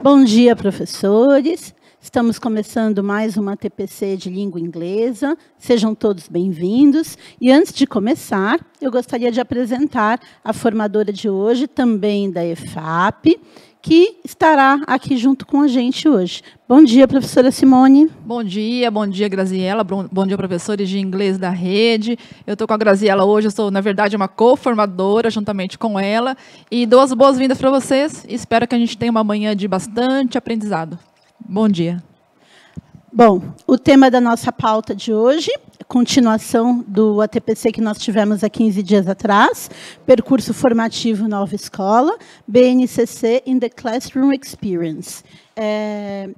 Bom dia, professores. Estamos começando mais uma TPC de língua inglesa. Sejam todos bem-vindos. E antes de começar, eu gostaria de apresentar a formadora de hoje, também da EFAP, que estará aqui junto com a gente hoje. Bom dia, professora Simone. Bom dia, Graziela. Bom dia, professores de inglês da rede. Eu estou com a Graziela hoje, eu sou, na verdade, uma co-formadora juntamente com ela. E dou as boas-vindas para vocês. Espero que a gente tenha uma manhã de bastante aprendizado. Bom dia. Bom, o tema da nossa pauta de hoje, continuação do ATPC que nós tivemos há 15 dias atrás, percurso formativo Nova Escola, BNCC in the Classroom Experience.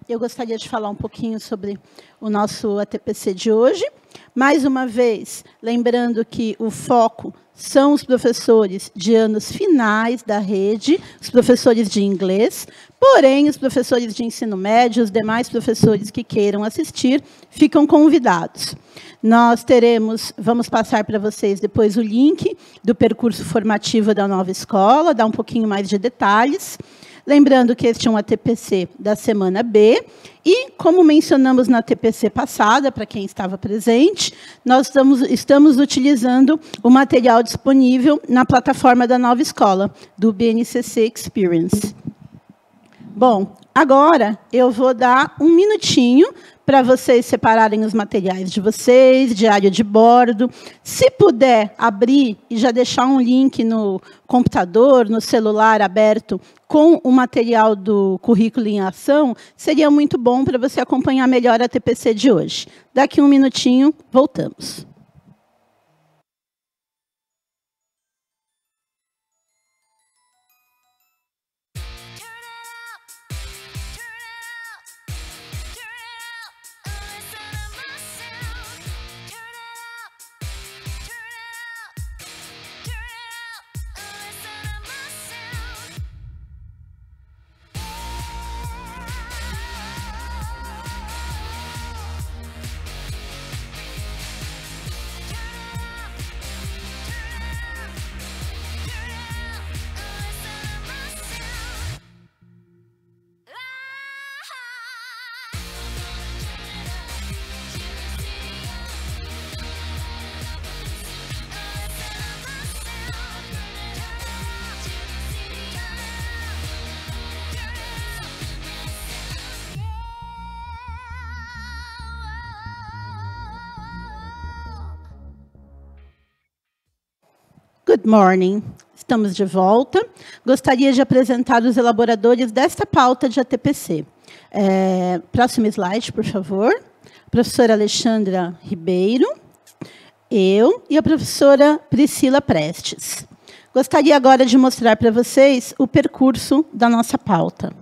Eu gostaria de falar um pouquinho sobre o nosso ATPC de hoje. Mais uma vez, lembrando que o foco são os professores de anos finais da rede, os professores de inglês, porém, os professores de ensino médio, os demais professores que queiram assistir, ficam convidados. Vamos passar para vocês depois o link do percurso formativo da Nova Escola, dar um pouquinho mais de detalhes. Lembrando que este é um ATPC da semana B, e, como mencionamos na ATPC passada, para quem estava presente, nós estamos utilizando o material disponível na plataforma da Nova Escola, do BNCC Experience. Bom, agora eu vou dar um minutinho para vocês separarem os materiais de vocês, diário de bordo. Se puder abrir e já deixar um link no computador, no celular aberto, com o material do currículo em ação, seria muito bom para você acompanhar melhor a TPC de hoje. Daqui um minutinho, voltamos. Good morning. Estamos de volta. Gostaria de apresentar os elaboradores desta pauta de ATPC. Próximo slide, por favor. A professora Alexandra Ribeiro, eu e a professora Priscila Prestes. Gostaria agora de mostrar para vocês o percurso da nossa pauta.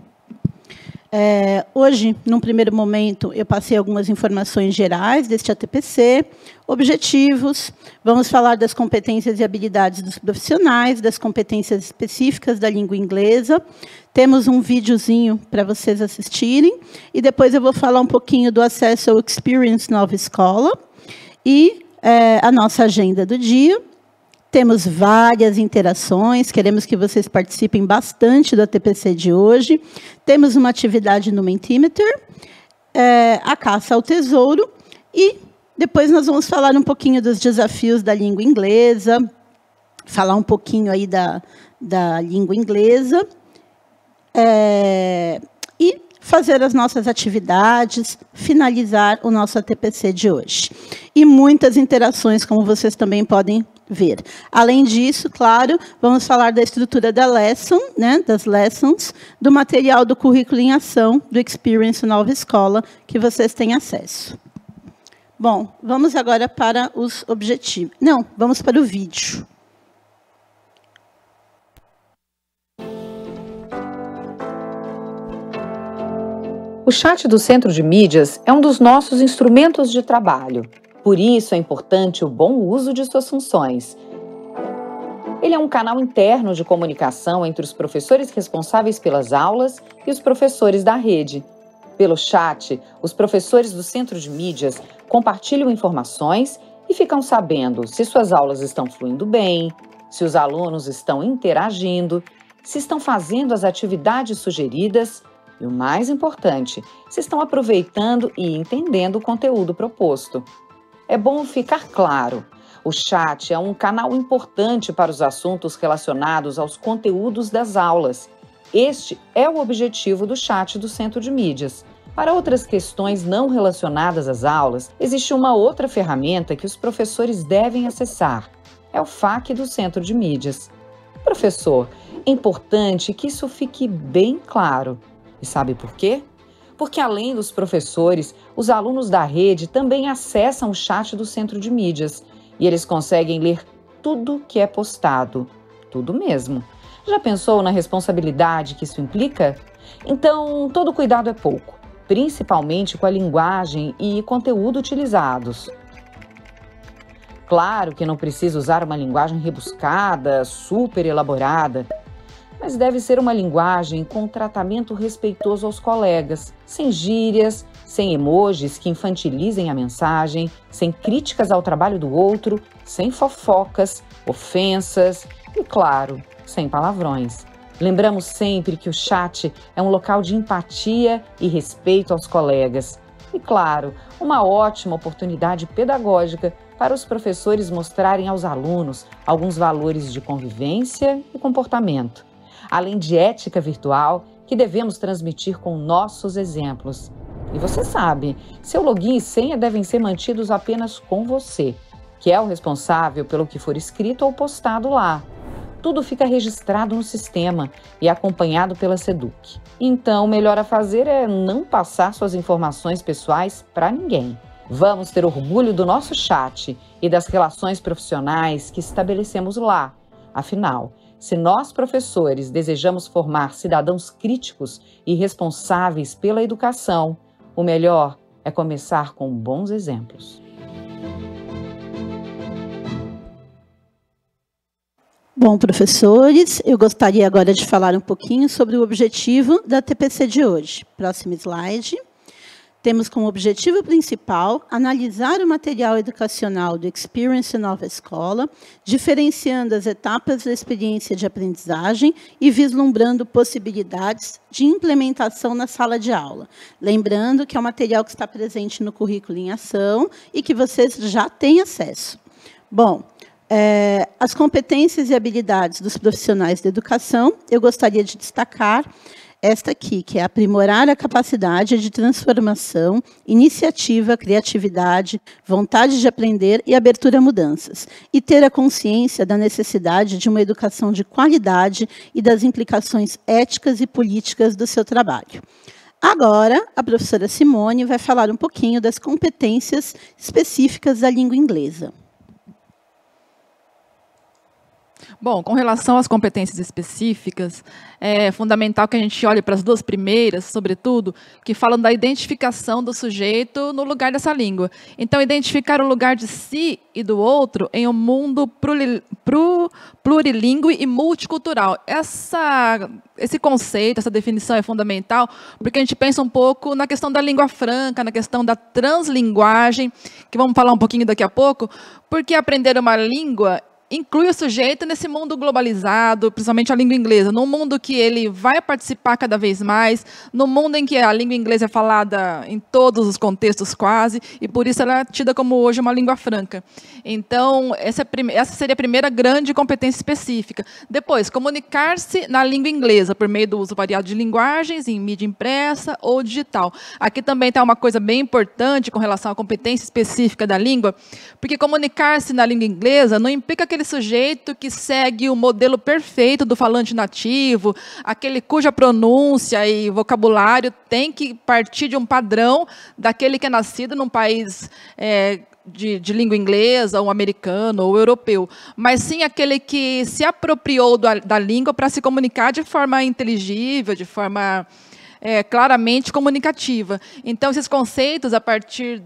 Hoje, num primeiro momento, eu passei algumas informações gerais deste ATPC, objetivos, vamos falar das competências e habilidades dos profissionais, das competências específicas da língua inglesa, temos um videozinho para vocês assistirem, e depois eu vou falar um pouquinho do acesso ao Experience Nova Escola, e a nossa agenda do dia. Temos várias interações, queremos que vocês participem bastante do ATPC de hoje. Temos uma atividade no Mentimeter, a caça ao tesouro, e depois nós vamos falar um pouquinho dos desafios da língua inglesa, falar um pouquinho aí da língua inglesa, e fazer as nossas atividades, finalizar o nosso ATPC de hoje. E muitas interações, como vocês também podem ver. Além disso, claro, vamos falar da estrutura da lesson, das lessons, do material do currículo em ação, do Experience Nova Escola, que vocês têm acesso. Bom, vamos agora para os objetivos. Não, vamos para o vídeo. O chat do Centro de Mídias é um dos nossos instrumentos de trabalho. Por isso é importante o bom uso de suas funções. Ele é um canal interno de comunicação entre os professores responsáveis pelas aulas e os professores da rede. Pelo chat, os professores do Centro de Mídias compartilham informações e ficam sabendo se suas aulas estão fluindo bem, se os alunos estão interagindo, se estão fazendo as atividades sugeridas E o mais importante, se estão aproveitando e entendendo o conteúdo proposto. É bom ficar claro, o chat é um canal importante para os assuntos relacionados aos conteúdos das aulas. Este é o objetivo do chat do Centro de Mídias. Para outras questões não relacionadas às aulas, existe uma outra ferramenta que os professores devem acessar. É o FAQ do Centro de Mídias. Professor, é importante que isso fique bem claro. E sabe por quê? Porque além dos professores, os alunos da rede também acessam o chat do Centro de Mídias e eles conseguem ler tudo que é postado. Tudo mesmo. Já pensou na responsabilidade que isso implica? Então, todo cuidado é pouco, principalmente com a linguagem e conteúdo utilizados. Claro que não precisa usar uma linguagem rebuscada, super elaborada, mas deve ser uma linguagem com tratamento respeitoso aos colegas, sem gírias, sem emojis que infantilizem a mensagem, sem críticas ao trabalho do outro, sem fofocas, ofensas e, claro, sem palavrões. Lembramos sempre que o chat é um local de empatia e respeito aos colegas. E, claro, uma ótima oportunidade pedagógica para os professores mostrarem aos alunos alguns valores de convivência e comportamento, além de ética virtual que devemos transmitir com nossos exemplos. E você sabe, seu login e senha devem ser mantidos apenas com você, que é o responsável pelo que for escrito ou postado lá. Tudo fica registrado no sistema e acompanhado pela SEDUC. Então, o melhor a fazer é não passar suas informações pessoais para ninguém. Vamos ter orgulho do nosso chat e das relações profissionais que estabelecemos lá. Afinal, se nós, professores, desejamos formar cidadãos críticos e responsáveis pela educação, o melhor é começar com bons exemplos. Bom, professores, eu gostaria agora de falar um pouquinho sobre o objetivo da TPC de hoje. Próximo slide. Temos como objetivo principal analisar o material educacional do Experience Nova Escola, diferenciando as etapas da experiência de aprendizagem e vislumbrando possibilidades de implementação na sala de aula. Lembrando que é um material que está presente no currículo em ação e que vocês já têm acesso. Bom, as competências e habilidades dos profissionais da educação, eu gostaria de destacar esta aqui, que é aprimorar a capacidade de transformação, iniciativa, criatividade, vontade de aprender e abertura a mudanças. E ter a consciência da necessidade de uma educação de qualidade e das implicações éticas e políticas do seu trabalho. Agora, a professora Simone vai falar um pouquinho das competências específicas da língua inglesa. Bom, com relação às competências específicas, é fundamental que a gente olhe para as duas primeiras, sobretudo, que falam da identificação do sujeito no lugar dessa língua. Então, identificar o lugar de si e do outro em um mundo plurilingüe e multicultural. Esse conceito, essa definição é fundamental, porque a gente pensa um pouco na questão da língua franca, na questão da translinguagem, que vamos falar um pouquinho daqui a pouco, porque aprender uma língua inclui o sujeito nesse mundo globalizado, principalmente a língua inglesa, num mundo que ele vai participar cada vez mais, num mundo em que a língua inglesa é falada em todos os contextos quase, e por isso ela é tida como hoje uma língua franca. Então, essa seria a primeira grande competência específica. Depois, comunicar-se na língua inglesa, por meio do uso variado de linguagens, em mídia impressa ou digital. Aqui também está uma coisa bem importante com relação à competência específica da língua, porque comunicar-se na língua inglesa não implica aquele sujeito que segue o modelo perfeito do falante nativo, aquele cuja pronúncia e vocabulário tem que partir de um padrão daquele que é nascido num país de língua inglesa, ou americano, ou europeu, mas sim aquele que se apropriou da língua para se comunicar de forma inteligível, de forma claramente comunicativa. Então, esses conceitos, a partir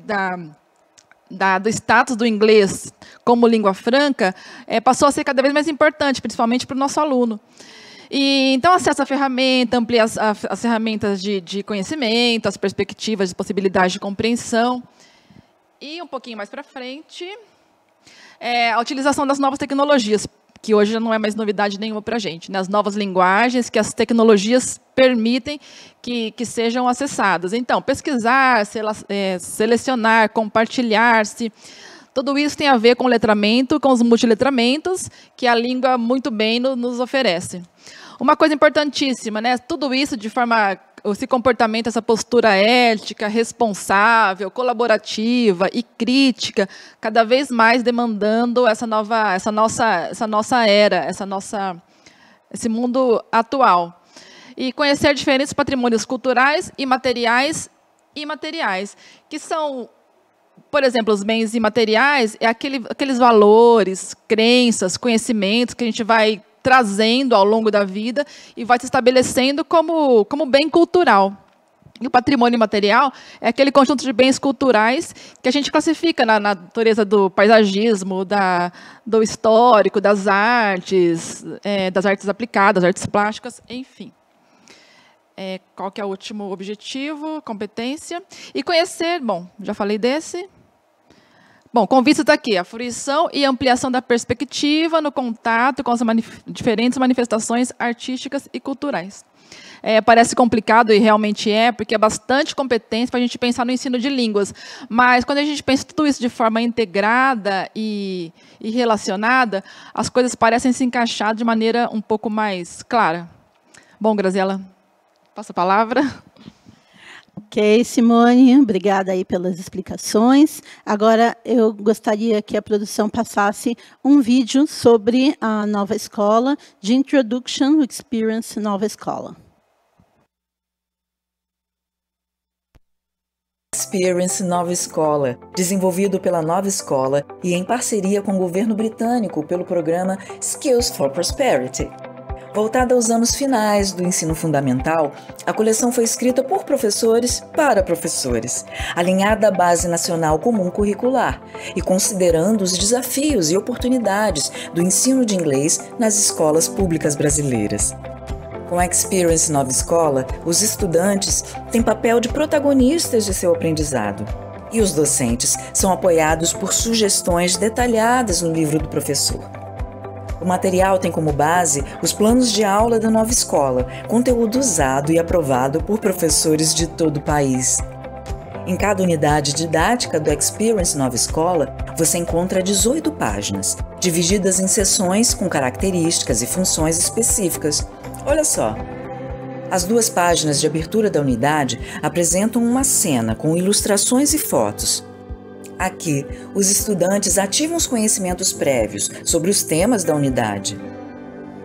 do status do inglês como língua franca, passou a ser cada vez mais importante, principalmente para o nosso aluno. E, então, acesso à ferramenta, amplia as ferramentas de conhecimento, as perspectivas, as possibilidades de compreensão. E, um pouquinho mais para frente, a utilização das novas tecnologias, que hoje já não é mais novidade nenhuma para a gente, né? As novas linguagens que as tecnologias permitem que sejam acessadas. Então, pesquisar, selecionar, compartilhar-se, tudo isso tem a ver com o letramento, com os multiletramentos, que a língua muito bem nos oferece. Uma coisa importantíssima, né? Tudo isso de forma, esse comportamento, essa postura ética, responsável, colaborativa e crítica, cada vez mais demandando essa nossa era, esse mundo atual. E conhecer diferentes patrimônios culturais, imateriais e imateriais, que são, por exemplo, os bens imateriais, é aqueles valores, crenças, conhecimentos que a gente vai trazendo ao longo da vida e vai se estabelecendo como bem cultural. E o patrimônio imaterial é aquele conjunto de bens culturais que a gente classifica na natureza do paisagismo, do histórico, das artes aplicadas, artes plásticas, enfim. Qual que é o último objetivo? Competência. E conhecer, bom, já falei desse. Bom, com vista está aqui, a fruição e ampliação da perspectiva no contato com as diferentes manifestações artísticas e culturais. Parece complicado, e realmente porque é bastante competência para a gente pensar no ensino de línguas. Mas, quando a gente pensa tudo isso de forma integrada e relacionada, as coisas parecem se encaixar de maneira um pouco mais clara. Bom, Graziela, passa a palavra. Ok, Simone, obrigada aí pelas explicações. Agora, eu gostaria que a produção passasse um vídeo sobre a nova escola, de Introduction Experience Nova Escola. Experience Nova Escola, desenvolvido pela Nova Escola e em parceria com o governo britânico pelo programa Skills for Prosperity. Voltada aos anos finais do ensino fundamental, a coleção foi escrita por professores para professores, alinhada à Base Nacional Comum Curricular e considerando os desafios e oportunidades do ensino de inglês nas escolas públicas brasileiras. Com a Experience Nova Escola, os estudantes têm papel de protagonistas de seu aprendizado. E os docentes são apoiados por sugestões detalhadas no livro do professor. O material tem como base os planos de aula da nova escola, conteúdo usado e aprovado por professores de todo o país. Em cada unidade didática do Experience Nova Escola, você encontra 18 páginas, divididas em seções com características e funções específicas. Olha só! As 2 páginas de abertura da unidade apresentam uma cena com ilustrações e fotos. Aqui, os estudantes ativam os conhecimentos prévios sobre os temas da unidade.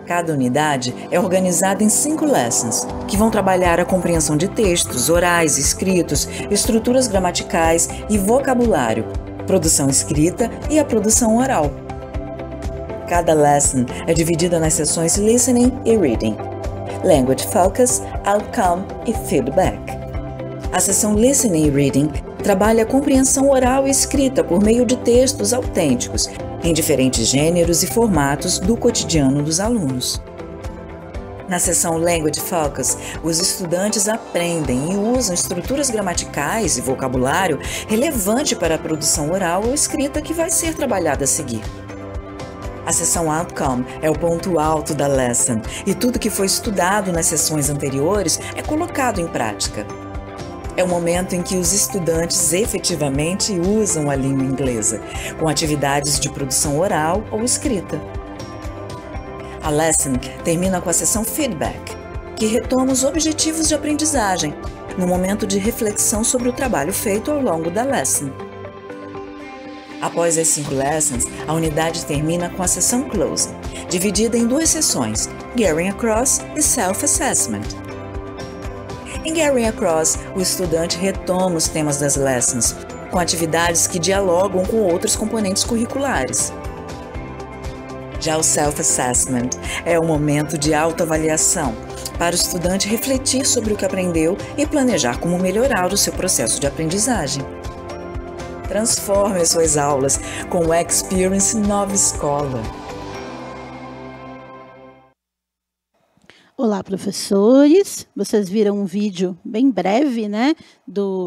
Cada unidade é organizada em 5 lessons, que vão trabalhar a compreensão de textos, orais, escritos, estruturas gramaticais e vocabulário, produção escrita e a produção oral. Cada lesson é dividida nas seções Listening e Reading, Language Focus, Outcome e Feedback. A seção Listening e Reading trabalha a compreensão oral e escrita por meio de textos autênticos, em diferentes gêneros e formatos do cotidiano dos alunos. Na seção Language Focus, os estudantes aprendem e usam estruturas gramaticais e vocabulário relevante para a produção oral ou escrita que vai ser trabalhada a seguir. A seção Outcome é o ponto alto da lesson, e tudo que foi estudado nas sessões anteriores é colocado em prática. É o momento em que os estudantes efetivamente usam a língua inglesa, com atividades de produção oral ou escrita. A lesson termina com a seção Feedback, que retoma os objetivos de aprendizagem, no momento de reflexão sobre o trabalho feito ao longo da lesson. Após as 5 lessons, a unidade termina com a seção Closing, dividida em 2 sessões, Gearing Across e Self-Assessment. Em Gearing Across, o estudante retoma os temas das lessons, com atividades que dialogam com outros componentes curriculares. Já o Self-Assessment é o momento de autoavaliação, para o estudante refletir sobre o que aprendeu e planejar como melhorar o seu processo de aprendizagem. Transforme as suas aulas com o Experience Nova Escola. Olá, professores. Vocês viram um vídeo bem breve, né,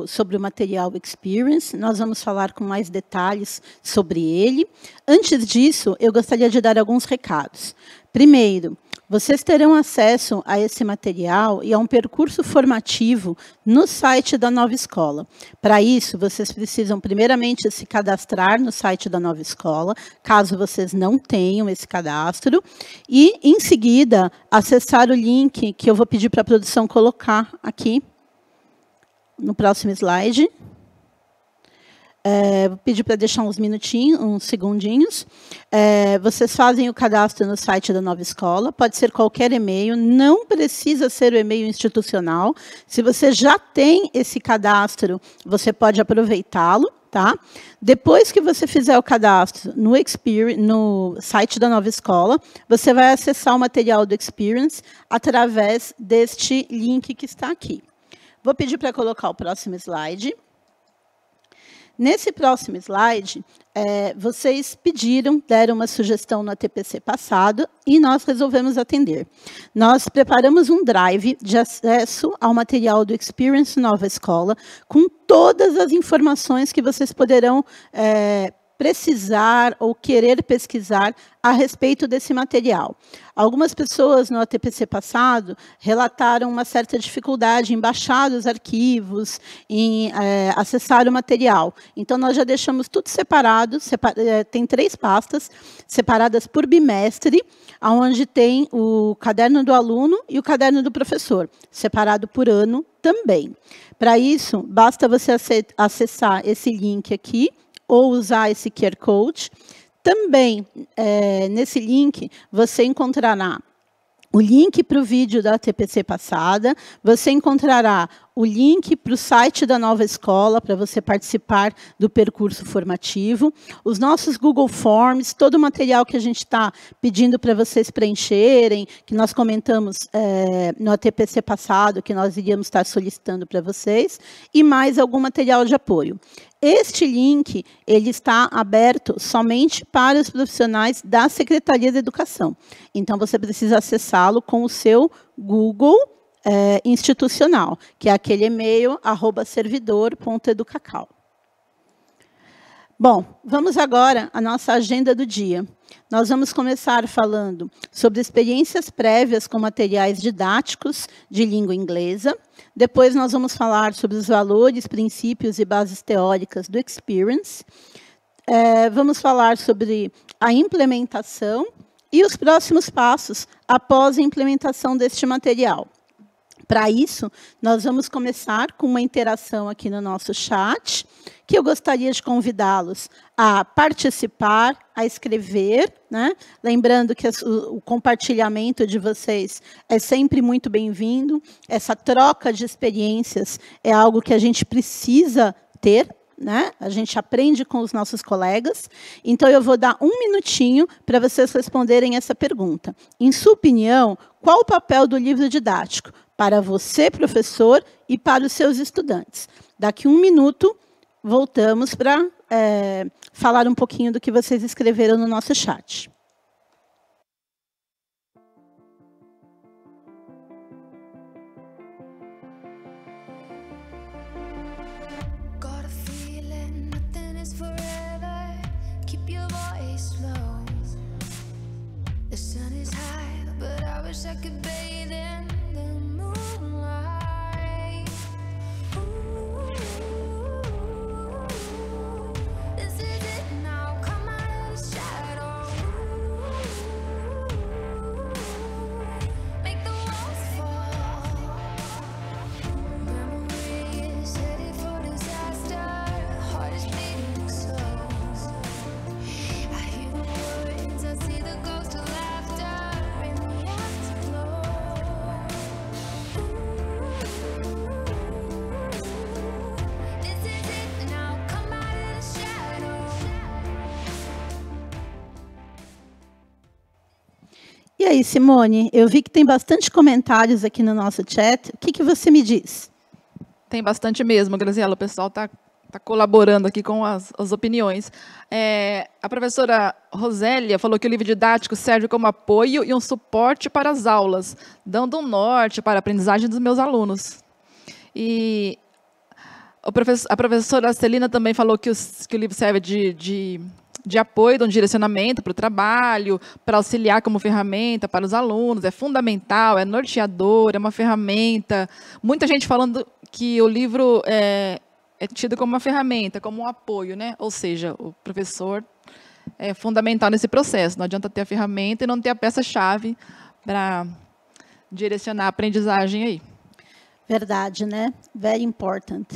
sobre o material Experience. Nós vamos falar com mais detalhes sobre ele. Antes disso, eu gostaria de dar alguns recados. Primeiro, vocês terão acesso a esse material e a um percurso formativo no site da Nova Escola. Para isso, vocês precisam primeiramente se cadastrar no site da Nova Escola, caso vocês não tenham esse cadastro, e, em seguida, acessar o link que eu vou pedir para a produção colocar aqui, no próximo slide. Vou pedir para deixar uns minutinhos, uns segundinhos. Vocês fazem o cadastro no site da Nova Escola, pode ser qualquer e-mail, não precisa ser o e-mail institucional. Se você já tem esse cadastro, você pode aproveitá-lo, tá? Depois que você fizer o cadastro no site da Nova Escola, você vai acessar o material do Experience através deste link que está aqui. Vou pedir para colocar o próximo slide. Nesse próximo slide, vocês deram uma sugestão no ATPC passado e nós resolvemos atender. Nós preparamos um drive de acesso ao material do Experience Nova Escola com todas as informações que vocês poderão precisar ou querer pesquisar a respeito desse material. Algumas pessoas no ATPC passado relataram uma certa dificuldade em baixar os arquivos, em acessar o material. Então, nós já deixamos tudo separado, tem 3 pastas, separadas por bimestre, onde tem o caderno do aluno e o caderno do professor, separado por ano também. Para isso, basta você acessar esse link aqui, ou usar esse QR Code. Também, nesse link, você encontrará o link para o vídeo da ATPC passada, você encontrará o link para o site da Nova Escola, para você participar do percurso formativo, os nossos Google Forms, todo o material que a gente está pedindo para vocês preencherem, que nós comentamos no ATPC passado, que nós iríamos estar solicitando para vocês, e mais algum material de apoio. Este link ele está aberto somente para os profissionais da Secretaria de Educação. Então, você precisa acessá-lo com o seu Google institucional, que é aquele e-mail @servidor.educacal. Bom, vamos agora à nossa agenda do dia. Nós vamos começar falando sobre experiências prévias com materiais didáticos de língua inglesa. Depois nós vamos falar sobre os valores, princípios e bases teóricas do Experience. Vamos falar sobre a implementação e os próximos passos após a implementação deste material. Para isso, nós vamos começar com uma interação aqui no nosso chat, que eu gostaria de convidá-los a participar, a escrever, né? Lembrando que o compartilhamento de vocês é sempre muito bem-vindo. Essa troca de experiências é algo que a gente precisa ter, né? A gente aprende com os nossos colegas. Então, eu vou dar um minutinho para vocês responderem essa pergunta. Em sua opinião, qual o papel do livro didático para você, professor, e para os seus estudantes? Daqui 1 minuto, voltamos para falar um pouquinho do que vocês escreveram no nosso chat. E aí, Simone, eu vi que tem bastante comentários aqui no nosso chat. O que você me diz? Tem bastante mesmo, Graziela. O pessoal está tá colaborando aqui com as opiniões. A professora Rosélia falou que o livro didático serve como apoio e um suporte para as aulas, dando um norte para a aprendizagem dos meus alunos. E a professora Celina também falou que o livro serve de apoio, de um direcionamento para o trabalho, para auxiliar como ferramenta para os alunos, é fundamental, é norteador, é uma ferramenta. Muita gente falando que o livro é tido como uma ferramenta, como um apoio, né? Ou seja, o professor é fundamental nesse processo. Não adianta ter a ferramenta e não ter a peça-chave para direcionar a aprendizagem aí. Verdade, né? Very important.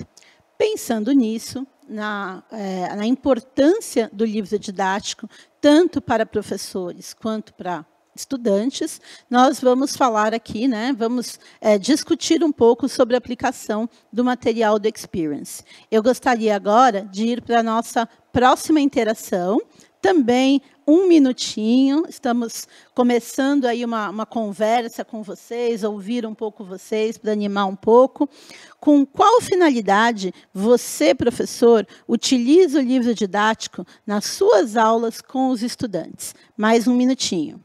Pensando nisso, na importância do livro didático, tanto para professores quanto para estudantes, nós vamos falar aqui, né, vamos discutir um pouco sobre a aplicação do material do Experience. Eu gostaria agora de ir para a nossa próxima interação, também 1 minutinho, estamos começando aí uma conversa com vocês, ouvir um pouco vocês, para animar um pouco. Com qual finalidade você, professor, utiliza o livro didático nas suas aulas com os estudantes? Mais 1 minutinho.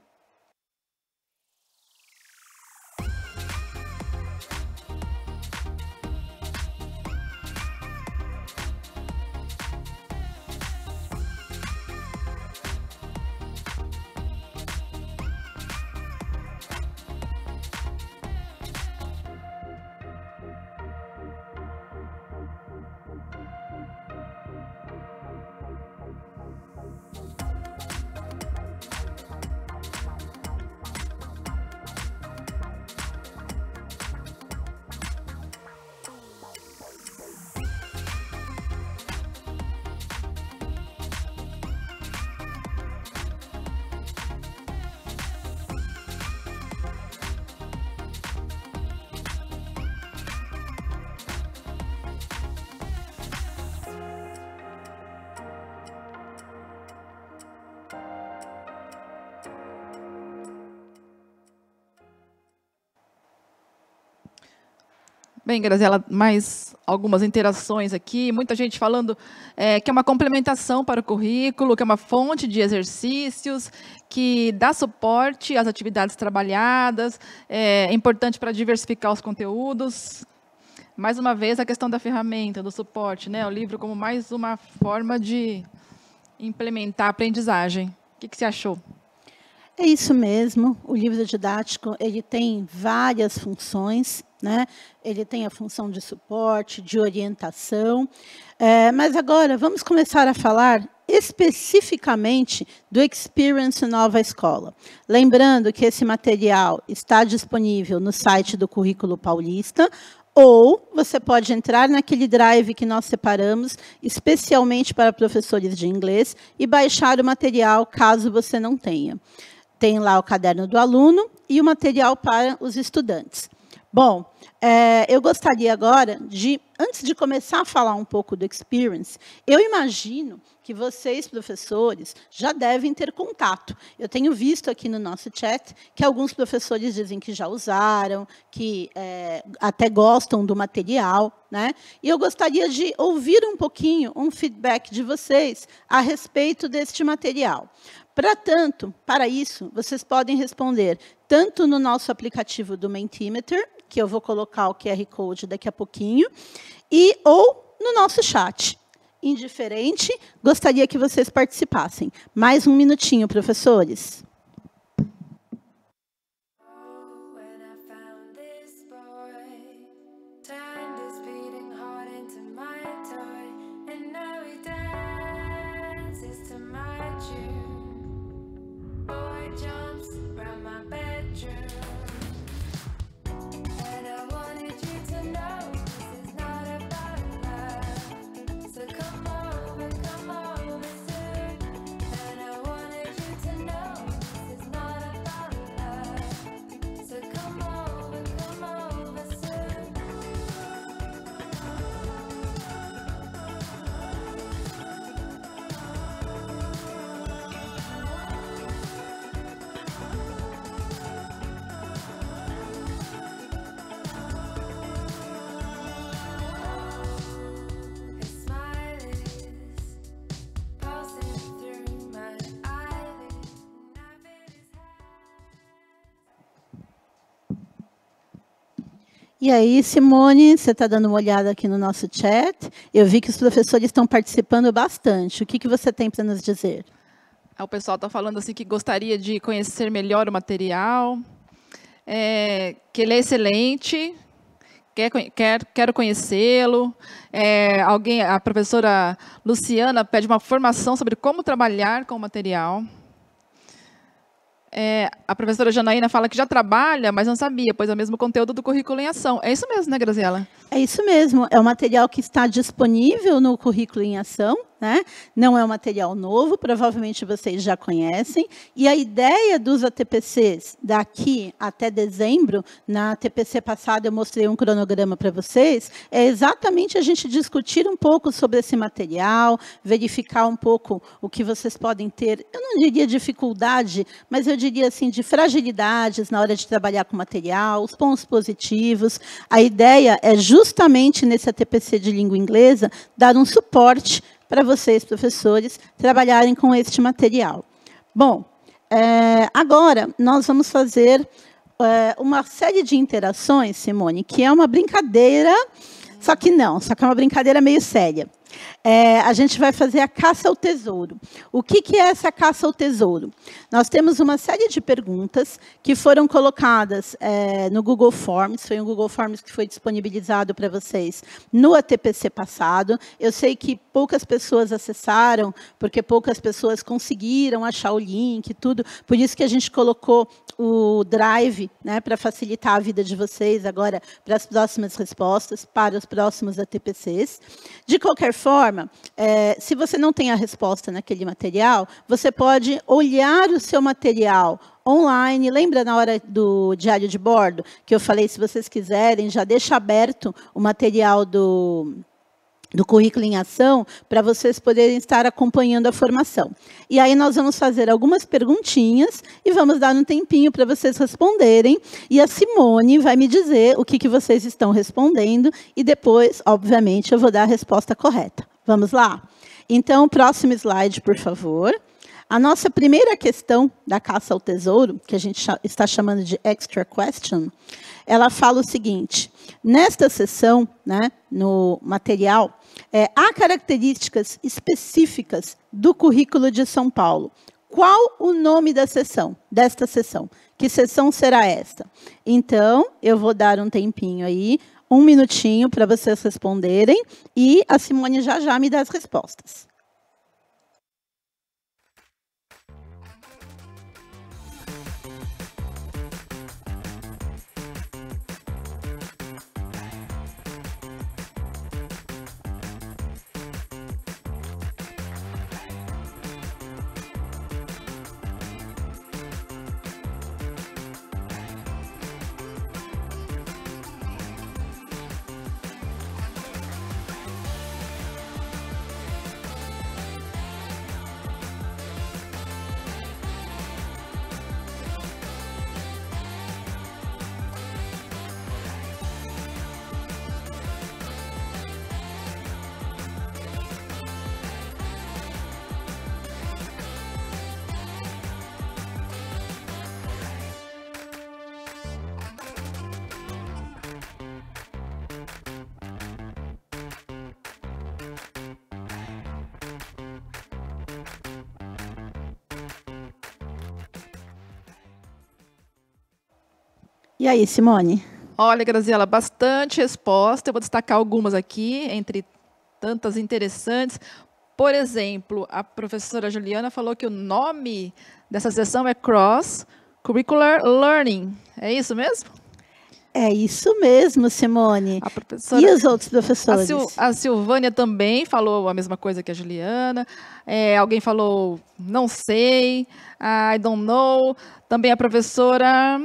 Bem, Graziela, mais algumas interações aqui. Muita gente falando que é uma complementação para o currículo, que é uma fonte de exercícios, que dá suporte às atividades trabalhadas, é importante para diversificar os conteúdos. Mais uma vez, a questão da ferramenta, do suporte, né? O livro como mais uma forma de implementar a aprendizagem. O que você achou? É isso mesmo, o livro didático ele tem várias funções, né? Ele tem a função de suporte, de orientação, mas agora vamos começar a falar especificamente do Experience Nova Escola. Lembrando que esse material está disponível no site do Currículo Paulista, ou você pode entrar naquele drive que nós separamos especialmente para professores de inglês e baixar o material caso você não tenha. Tem lá o caderno do aluno e o material para os estudantes. Bom, eu gostaria agora de, antes de começar a falar um pouco do Experience, eu imagino que vocês, professores, já devem ter contato. Eu tenho visto aqui no nosso chat que alguns professores dizem que já usaram, que até gostam do material, né? E eu gostaria de ouvir um pouquinho, um feedback de vocês a respeito deste material. Para isso, vocês podem responder tanto no nosso aplicativo do Mentimeter, que eu vou colocar o QR Code daqui a pouquinho, ou no nosso chat. Indiferente, gostaria que vocês participassem. Mais 1 minutinho, professores. E aí, Simone, você está dando uma olhada aqui no nosso chat. Eu vi que os professores estão participando bastante. O que você tem para nos dizer? O pessoal está falando assim que gostaria de conhecer melhor o material, que ele é excelente, quero conhecê-lo. A professora Luciana pede uma formação sobre como trabalhar com o material. A professora Janaína fala que já trabalha, mas não sabia, pois é o mesmo conteúdo do currículo em ação. É isso mesmo, né, Graziela? É isso mesmo. É um material que está disponível no currículo em ação, né? Não é um material novo, provavelmente vocês já conhecem. E a ideia dos ATPCs daqui até dezembro, na ATPC passada eu mostrei um cronograma para vocês, é exatamente a gente discutir um pouco sobre esse material, verificar um pouco o que vocês podem ter, eu não diria dificuldade, mas eu diria assim, de fragilidades na hora de trabalhar com material, os pontos positivos. A ideia é justamente nesse ATPC de língua inglesa dar um suporte para vocês, professores, trabalharem com este material. Bom, agora nós vamos fazer uma série de interações, Simone, que é uma brincadeira, só que é uma brincadeira meio séria. A gente vai fazer a caça ao tesouro. O que é essa caça ao tesouro? Nós temos uma série de perguntas que foram colocadas no Google Forms. Foi um Google Forms que foi disponibilizado para vocês no ATPC passado. Eu sei que poucas pessoas acessaram, porque poucas pessoas conseguiram achar o link e tudo. Por isso que a gente colocou o Drive, né, para facilitar a vida de vocês agora para as próximas respostas, para os próximos ATPCs. De qualquer forma, se você não tem a resposta naquele material, você pode olhar o seu material online. Lembra na hora do diário de bordo que eu falei, se vocês quiserem, já deixa aberto o material do currículo em ação, para vocês poderem estar acompanhando a formação. E aí nós vamos fazer algumas perguntinhas e vamos dar um tempinho para vocês responderem. E a Simone vai me dizer o que vocês estão respondendo e depois, obviamente, eu vou dar a resposta correta. Vamos lá? Então, próximo slide, por favor. A nossa primeira questão da caça ao tesouro, que a gente está chamando de extra question, ela fala o seguinte: nesta seção, né, no material, há características específicas do currículo de São Paulo. Qual o nome da seção, desta seção? Que seção será esta? Então, eu vou dar um tempinho aí, 1 minutinho para vocês responderem, e a Simone já me dá as respostas. E aí, Simone? Olha, Graziela, bastante resposta. Eu vou destacar algumas aqui, entre tantas interessantes. Por exemplo, a professora Juliana falou que o nome dessa sessão é Cross Curricular Learning. É isso mesmo? É isso mesmo, Simone. E os outros professores? A Silvânia também falou a mesma coisa que a Juliana. Alguém falou, não sei, I don't know. Também a professora...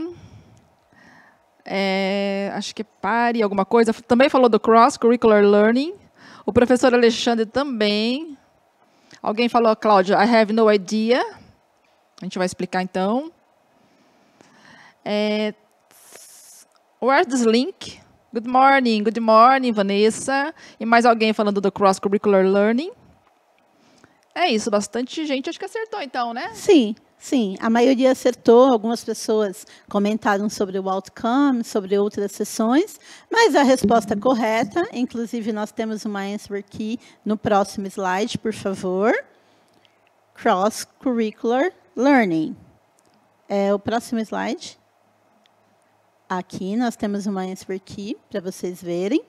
acho que Pari, alguma coisa, também falou do Cross Curricular Learning. O professor Alexandre também. Alguém falou, Cláudia, I have no idea. A gente vai explicar, então. Where's this link? Good morning, Vanessa. E mais alguém falando do Cross Curricular Learning. É isso, bastante gente acho que acertou, então, né? Sim. Sim, a maioria acertou, algumas pessoas comentaram sobre o outcome, sobre outras sessões, mas a resposta correta, inclusive nós temos uma answer key no próximo slide, por favor. Cross-curricular learning. O próximo slide. Aqui nós temos uma answer key para vocês verem.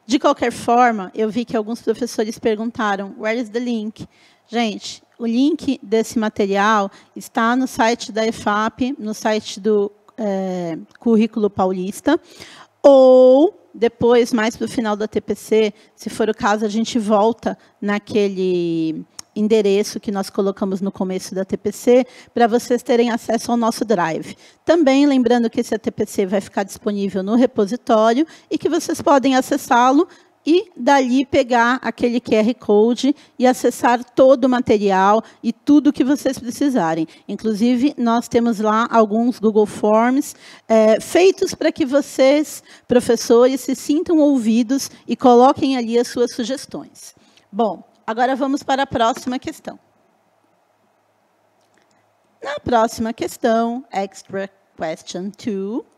De qualquer forma, eu vi que alguns professores perguntaram, where is the link? Gente, o link desse material está no site da EFAP, no site do Currículo Paulista, ou depois, mais para o final da TPC, se for o caso, a gente volta naquele endereço que nós colocamos no começo da TPC, para vocês terem acesso ao nosso Drive. Também lembrando que esse TPC vai ficar disponível no repositório e que vocês podem acessá-lo e dali pegar aquele QR Code e acessar todo o material e tudo o que vocês precisarem. Inclusive, nós temos lá alguns Google Forms feitos para que vocês, professores, se sintam ouvidos e coloquem ali as suas sugestões. Bom, agora vamos para a próxima questão. Na próxima questão, Extra Question 2,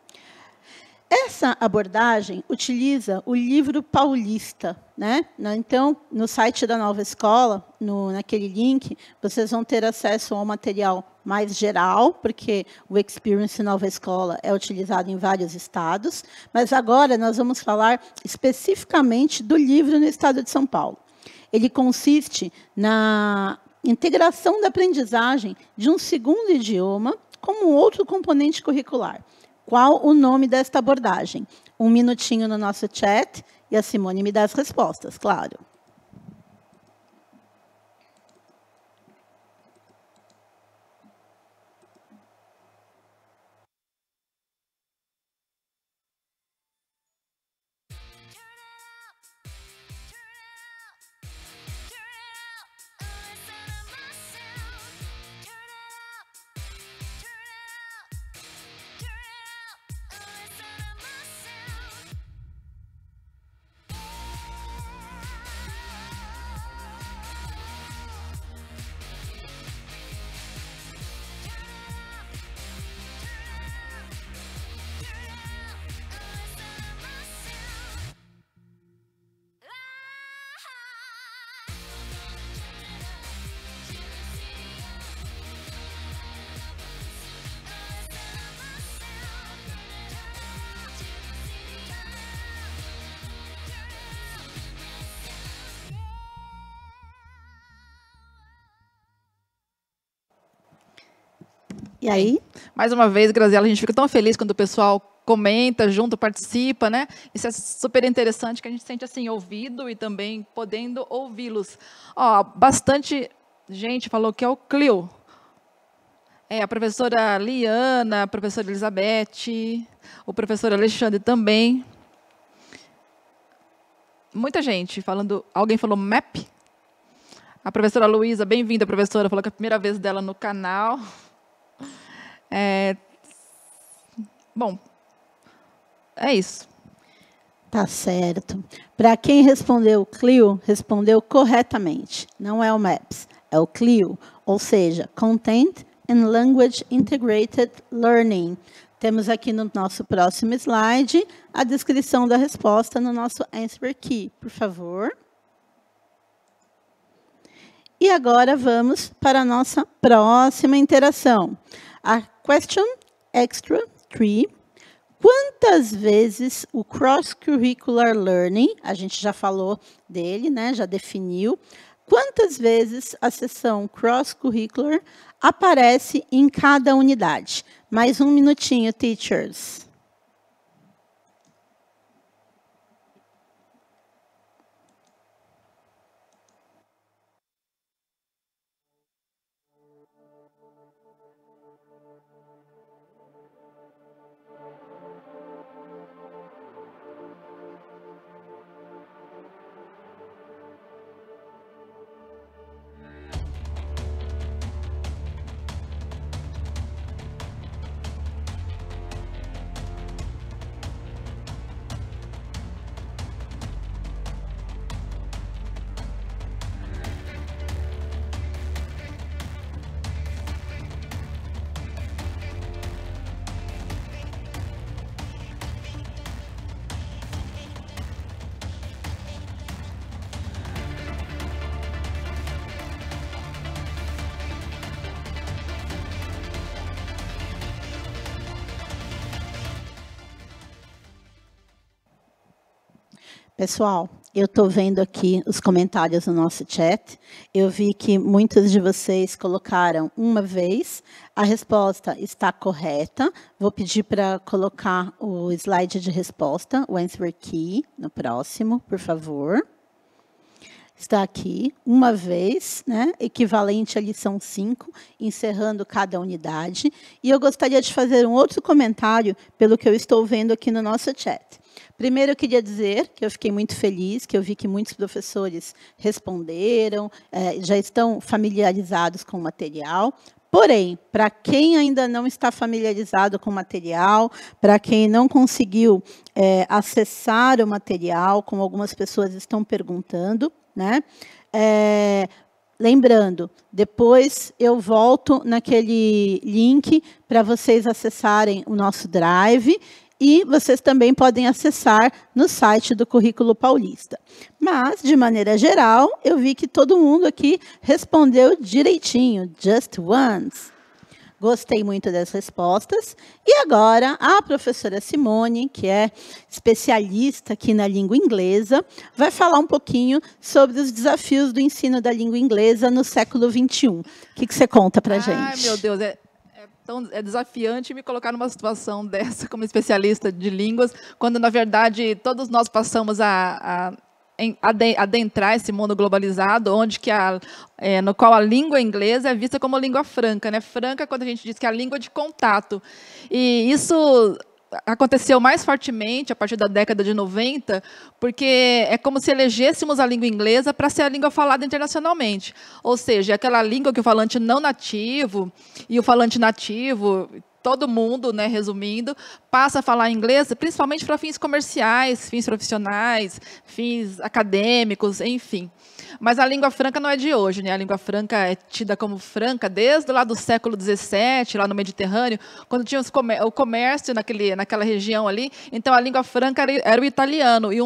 essa abordagem utiliza o livro paulista, né? Então, no site da Nova Escola, naquele link, vocês vão ter acesso ao material mais geral, porque o Experience Nova Escola é utilizado em vários estados, mas agora nós vamos falar especificamente do livro no estado de São Paulo. Ele consiste na integração da aprendizagem de um segundo idioma como outro componente curricular. Qual o nome desta abordagem? Um minutinho no nosso chat e a Simone me dá as respostas, claro. E aí? Mais uma vez, Graziela, a gente fica tão feliz quando o pessoal comenta junto, participa, né? Isso é super interessante, que a gente se sente assim, ouvido e também podendo ouvi-los. Ó, bastante gente falou que é o Clio. A professora Liana, a professora Elizabeth, o professor Alexandre também. Muita gente falando, alguém falou MAP. A professora Luísa, bem-vinda, professora, falou que é a primeira vez dela no canal. Bom, é isso. Tá certo. Para quem respondeu o Clio, respondeu corretamente. Não é o MAPS, é o Clio, ou seja, Content and Language Integrated Learning. Temos aqui no nosso próximo slide a descrição da resposta no nosso Answer Key, por favor. E agora vamos para a nossa próxima interação. A Question Extra 3. Quantas vezes o Cross-Curricular Learning, a gente já falou dele, né, já definiu, quantas vezes a sessão Cross-Curricular aparece em cada unidade? Mais um minutinho, teachers. Pessoal, eu estou vendo aqui os comentários no nosso chat. Eu vi que muitos de vocês colocaram uma vez. A resposta está correta. Vou pedir para colocar o slide de resposta, o answer key, no próximo, por favor. Está aqui, uma vez, né, equivalente à lição 5, encerrando cada unidade. E eu gostaria de fazer um outro comentário, pelo que eu estou vendo aqui no nosso chat. Primeiro, eu queria dizer que eu fiquei muito feliz, que eu vi que muitos professores responderam, já estão familiarizados com o material. Porém, para quem ainda não está familiarizado com o material, para quem não conseguiu acessar o material, como algumas pessoas estão perguntando, né? Lembrando, depois eu volto naquele link para vocês acessarem o nosso Drive. E vocês também podem acessar no site do Currículo Paulista. Mas, de maneira geral, eu vi que todo mundo aqui respondeu direitinho, just once. Gostei muito das respostas. E agora, a professora Simone, que é especialista aqui na língua inglesa, vai falar um pouquinho sobre os desafios do ensino da língua inglesa no século XXI. O que você conta para a gente? Ai, meu Deus, então, é desafiante me colocar numa situação dessa como especialista de línguas, quando, na verdade, todos nós passamos a adentrar esse mundo globalizado, onde no qual a língua inglesa é vista como língua franca, né? Franca quando a gente diz que é a língua de contato. E isso aconteceu mais fortemente a partir da década de 90, porque é como se elegêssemos a língua inglesa para ser a língua falada internacionalmente. Ou seja, aquela língua que o falante não nativo e o falante nativo, todo mundo, né, resumindo, passa a falar inglês, principalmente para fins comerciais, fins profissionais, fins acadêmicos, enfim. Mas a língua franca não é de hoje, né? A língua franca é tida como franca desde lá do século XVII, lá no Mediterrâneo, quando tinha o comércio naquela região ali. Então, a língua franca era o italiano, e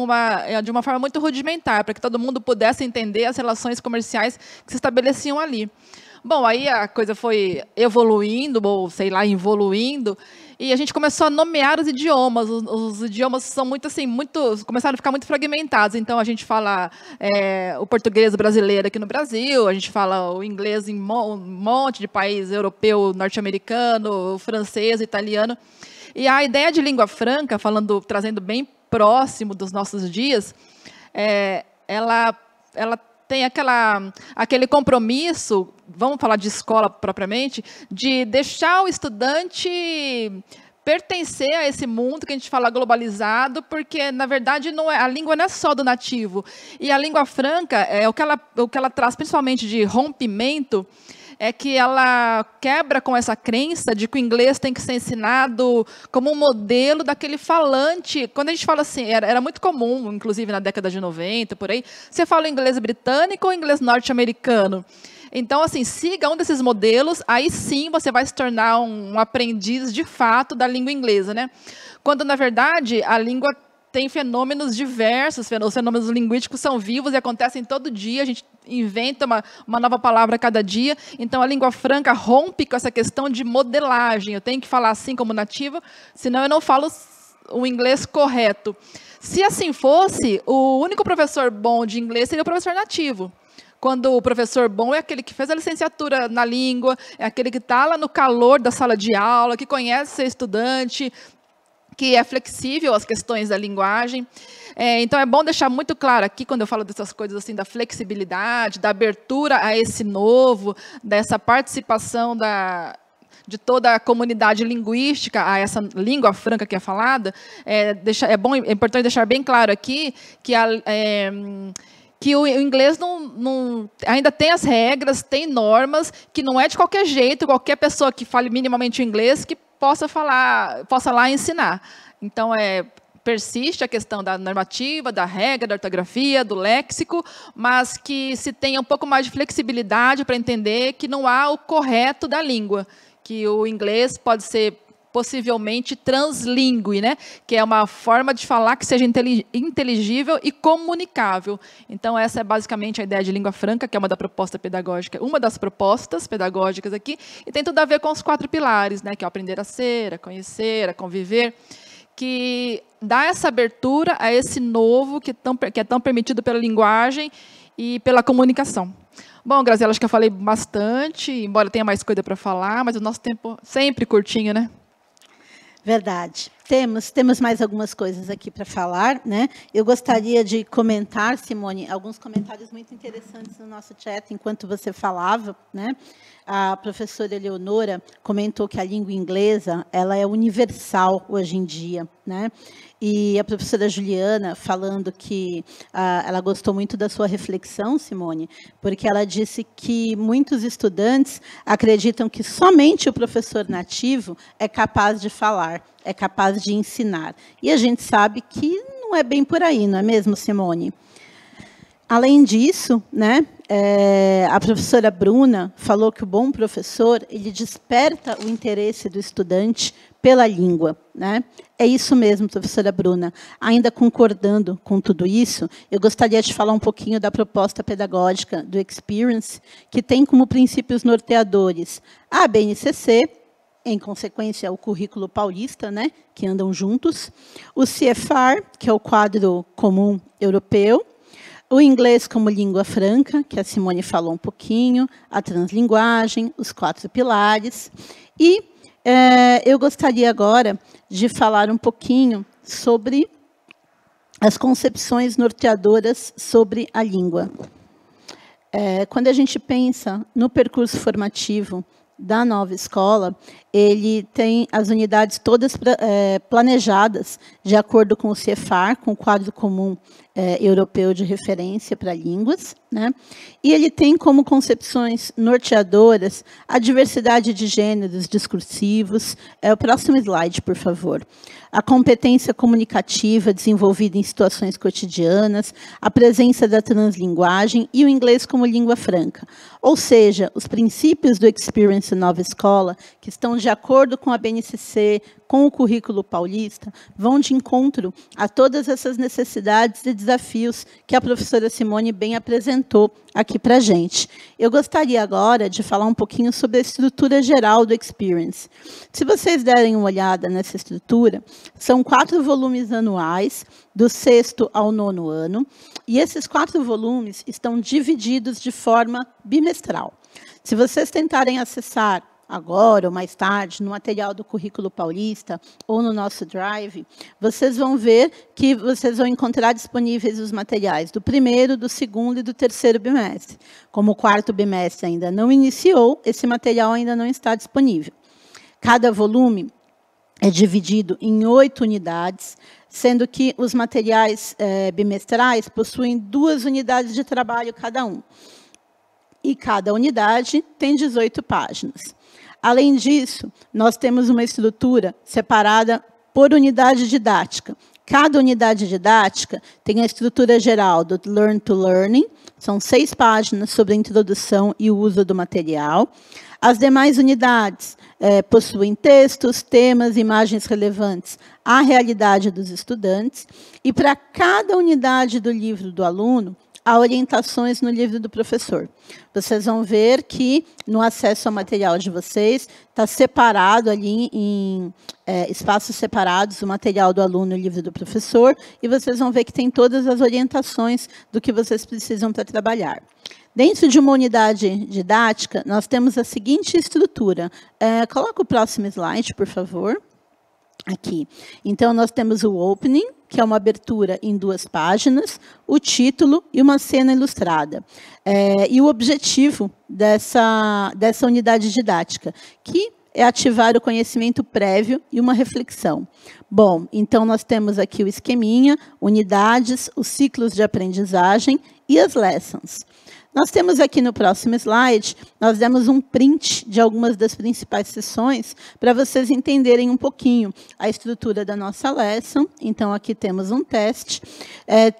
de uma forma muito rudimentar, para que todo mundo pudesse entender as relações comerciais que se estabeleciam ali. Bom, aí a coisa foi evoluindo, ou sei lá, evoluindo, e a gente começou a nomear os idiomas. Os idiomas são começaram a ficar muito fragmentados. Então, a gente fala o português brasileiro aqui no Brasil, a gente fala o inglês em um monte de país europeu, norte-americano, francês, italiano. E a ideia de língua franca, trazendo bem próximo dos nossos dias, ela tem aquele compromisso, vamos falar de escola propriamente, de deixar o estudante pertencer a esse mundo que a gente fala globalizado, porque, na verdade, a língua não é só do nativo. E a língua franca, o que ela traz principalmente de rompimento, é que ela quebra com essa crença de que o inglês tem que ser ensinado como um modelo daquele falante. Quando a gente fala assim, era muito comum, inclusive na década de 90, por aí, você fala inglês britânico ou inglês norte-americano. Então, assim, siga um desses modelos, aí sim você vai se tornar um aprendiz de fato da língua inglesa, né? Quando, na verdade, a língua tem fenômenos diversos, os fenômenos linguísticos são vivos e acontecem todo dia, a gente inventa uma nova palavra a cada dia. Então, a língua franca rompe com essa questão de modelagem. Eu tenho que falar assim como nativa, senão eu não falo o inglês correto. Se assim fosse, o único professor bom de inglês seria o professor nativo. Quando o professor bom é aquele que fez a licenciatura na língua, é aquele que está lá no calor da sala de aula, que conhece ser estudante, que é flexível às questões da linguagem. Então, é bom deixar muito claro aqui, quando eu falo dessas coisas assim, da flexibilidade, da abertura a esse novo, dessa participação de toda a comunidade linguística a essa língua franca que é falada, é importante deixar bem claro aqui que o inglês ainda tem as regras, tem normas, que não é de qualquer jeito, qualquer pessoa que fale minimamente o inglês que possa lá ensinar. Então, persiste a questão da normativa, da regra, da ortografia, do léxico, mas que se tenha um pouco mais de flexibilidade para entender que não há o correto da língua, que o inglês pode ser possivelmente translingüe, né? Que é uma forma de falar que seja inteligível e comunicável. Então, essa é basicamente a ideia de língua franca, que é uma das propostas pedagógicas aqui, e tem tudo a ver com os 4 pilares, né? Que é o aprender a ser, a conhecer, a conviver, que dá essa abertura a esse novo que é tão permitido pela linguagem e pela comunicação. Bom, Graziela, acho que eu falei bastante, embora tenha mais coisa para falar, mas o nosso tempo sempre curtinho, né? Verdade. Temos mais algumas coisas aqui para falar, né? Eu gostaria de comentar, Simone, alguns comentários muito interessantes no nosso chat enquanto você falava, né? A professora Eleonora comentou que a língua inglesa ela é universal hoje em dia, né? E a professora Juliana falando que ela gostou muito da sua reflexão, Simone, porque ela disse que muitos estudantes acreditam que somente o professor nativo é capaz de falar, é capaz de ensinar. E a gente sabe que não é bem por aí, não é mesmo, Simone? Além disso, né, a professora Bruna falou que o bom professor ele desperta o interesse do estudante pela língua, né? É isso mesmo, professora Bruna. Ainda concordando com tudo isso, eu gostaria de falar um pouquinho da proposta pedagógica do Experience, que tem como princípios norteadores a BNCC, em consequência, o currículo paulista, né, que andam juntos, o CFR, que é o quadro comum europeu, o inglês como língua franca, que a Simone falou um pouquinho, a translinguagem, os 4 pilares. E eu gostaria agora de falar um pouquinho sobre as concepções norteadoras sobre a língua. Quando a gente pensa no percurso formativo da nova escola, ele tem as unidades todas planejadas de acordo com o CEFAR, com o quadro comum europeu de referência para línguas, né? E ele tem como concepções norteadoras a diversidade de gêneros discursivos. O próximo slide, por favor. A competência comunicativa desenvolvida em situações cotidianas, a presença da translinguagem e o inglês como língua franca. Ou seja, os princípios do Experience Nova Escola, que estão de acordo com a BNCC, com o currículo paulista, vão de encontro a todas essas necessidades e desafios que a professora Simone bem apresentou aqui para a gente. Eu gostaria agora de falar um pouquinho sobre a estrutura geral do Experience. Se vocês derem uma olhada nessa estrutura, são 4 volumes anuais, do 6º ao 9º ano, e esses 4 volumes estão divididos de forma bimestral. Se vocês tentarem acessar agora ou mais tarde, no material do Currículo Paulista ou no nosso Drive, vocês vão ver que vocês vão encontrar disponíveis os materiais do 1º, do 2º e do 3º bimestre. Como o 4º bimestre ainda não iniciou, esse material ainda não está disponível. Cada volume é dividido em 8 unidades, sendo que os materiais bimestrais possuem 2 unidades de trabalho cada um. E cada unidade tem 18 páginas. Além disso, nós temos uma estrutura separada por unidade didática. Cada unidade didática tem a estrutura geral do Learn to Learning, são 6 páginas sobre a introdução e o uso do material. As demais unidades possuem textos, temas, imagens relevantes à realidade dos estudantes. E para cada unidade do livro do aluno, há orientações no livro do professor. Vocês vão ver que, no acesso ao material de vocês, está separado ali em espaços separados, o material do aluno e o livro do professor, e vocês vão ver que tem todas as orientações do que vocês precisam para trabalhar. Dentro de uma unidade didática, nós temos a seguinte estrutura. Coloca o próximo slide, por favor. Aqui. Então, nós temos o opening, que é uma abertura em 2 páginas, o título e uma cena ilustrada. E o objetivo dessa unidade didática, que é ativar o conhecimento prévio e uma reflexão. Bom, então nós temos aqui o esqueminha, unidades, os ciclos de aprendizagem e as lessons. Nós temos aqui no próximo slide, nós demos um print de algumas das principais sessões para vocês entenderem um pouquinho a estrutura da nossa lesson. Então, aqui temos um teste.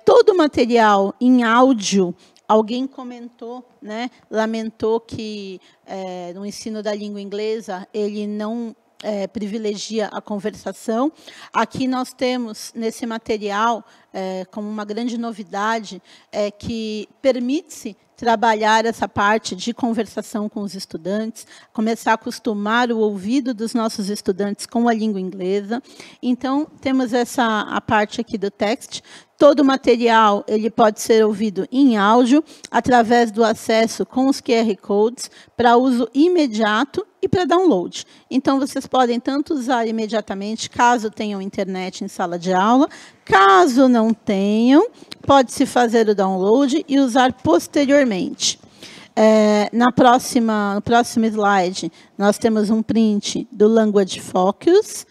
Todo o material em áudio, alguém comentou, né, lamentou que no ensino da língua inglesa ele não privilegia a conversação. Aqui nós temos, nesse material, como uma grande novidade, que permite-se trabalhar essa parte de conversação com os estudantes, começar a acostumar o ouvido dos nossos estudantes com a língua inglesa. Então, temos a parte aqui do text. Todo o material ele pode ser ouvido em áudio, através do acesso com os QR Codes, para uso imediato e para download. Então, vocês podem tanto usar imediatamente, caso tenham internet em sala de aula, caso não tenham, pode-se fazer o download e usar posteriormente. No próximo slide, nós temos um print do Language Focus,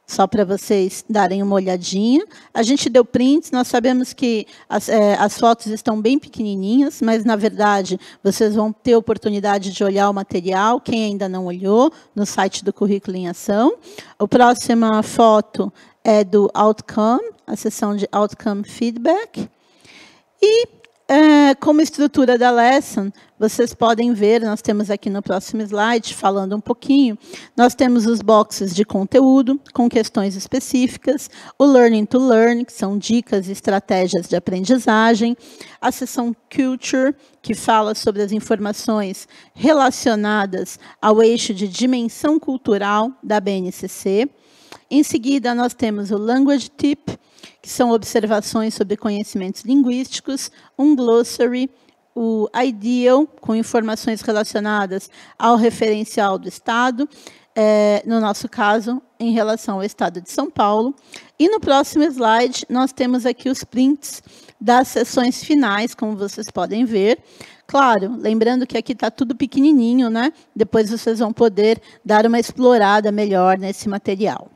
só para vocês darem uma olhadinha. A gente deu prints, nós sabemos que as fotos estão bem pequenininhas, mas, na verdade, vocês vão ter oportunidade de olhar o material, quem ainda não olhou, no site do Currículo em Ação. A próxima foto é do Outcome, a seção de Outcome Feedback. E, como estrutura da lesson, vocês podem ver, nós temos aqui no próximo slide, falando um pouquinho, nós temos os boxes de conteúdo, com questões específicas, o Learning to Learn, que são dicas e estratégias de aprendizagem, a seção Culture, que fala sobre as informações relacionadas ao eixo de dimensão cultural da BNCC. Em seguida, nós temos o Language Tip, que são observações sobre conhecimentos linguísticos, um glossary, o Ideal, com informações relacionadas ao referencial do Estado, no nosso caso, em relação ao Estado de São Paulo. E no próximo slide, nós temos aqui os prints das sessões finais, como vocês podem ver. Claro, lembrando que aqui está tudo pequenininho, né? Depois vocês vão poder dar uma explorada melhor nesse material.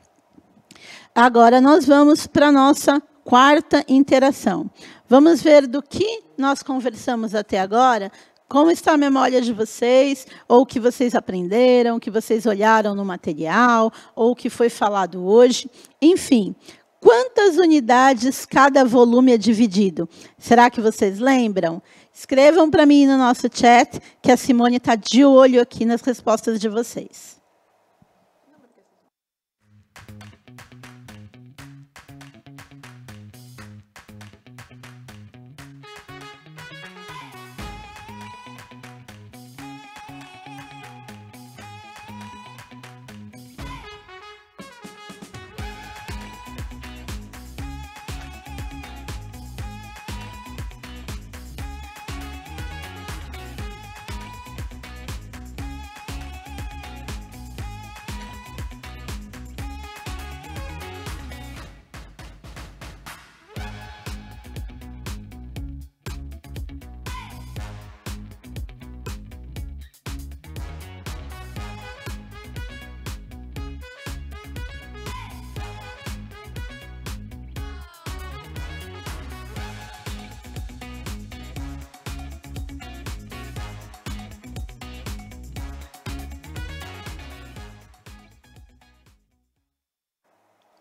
Agora, nós vamos para a nossa quarta interação. Vamos ver do que nós conversamos até agora, como está a memória de vocês, ou o que vocês aprenderam, o que vocês olharam no material, ou o que foi falado hoje. Enfim, quantas unidades cada volume é dividido? Será que vocês lembram? Escrevam para mim no nosso chat, que a Simone está de olho aqui nas respostas de vocês.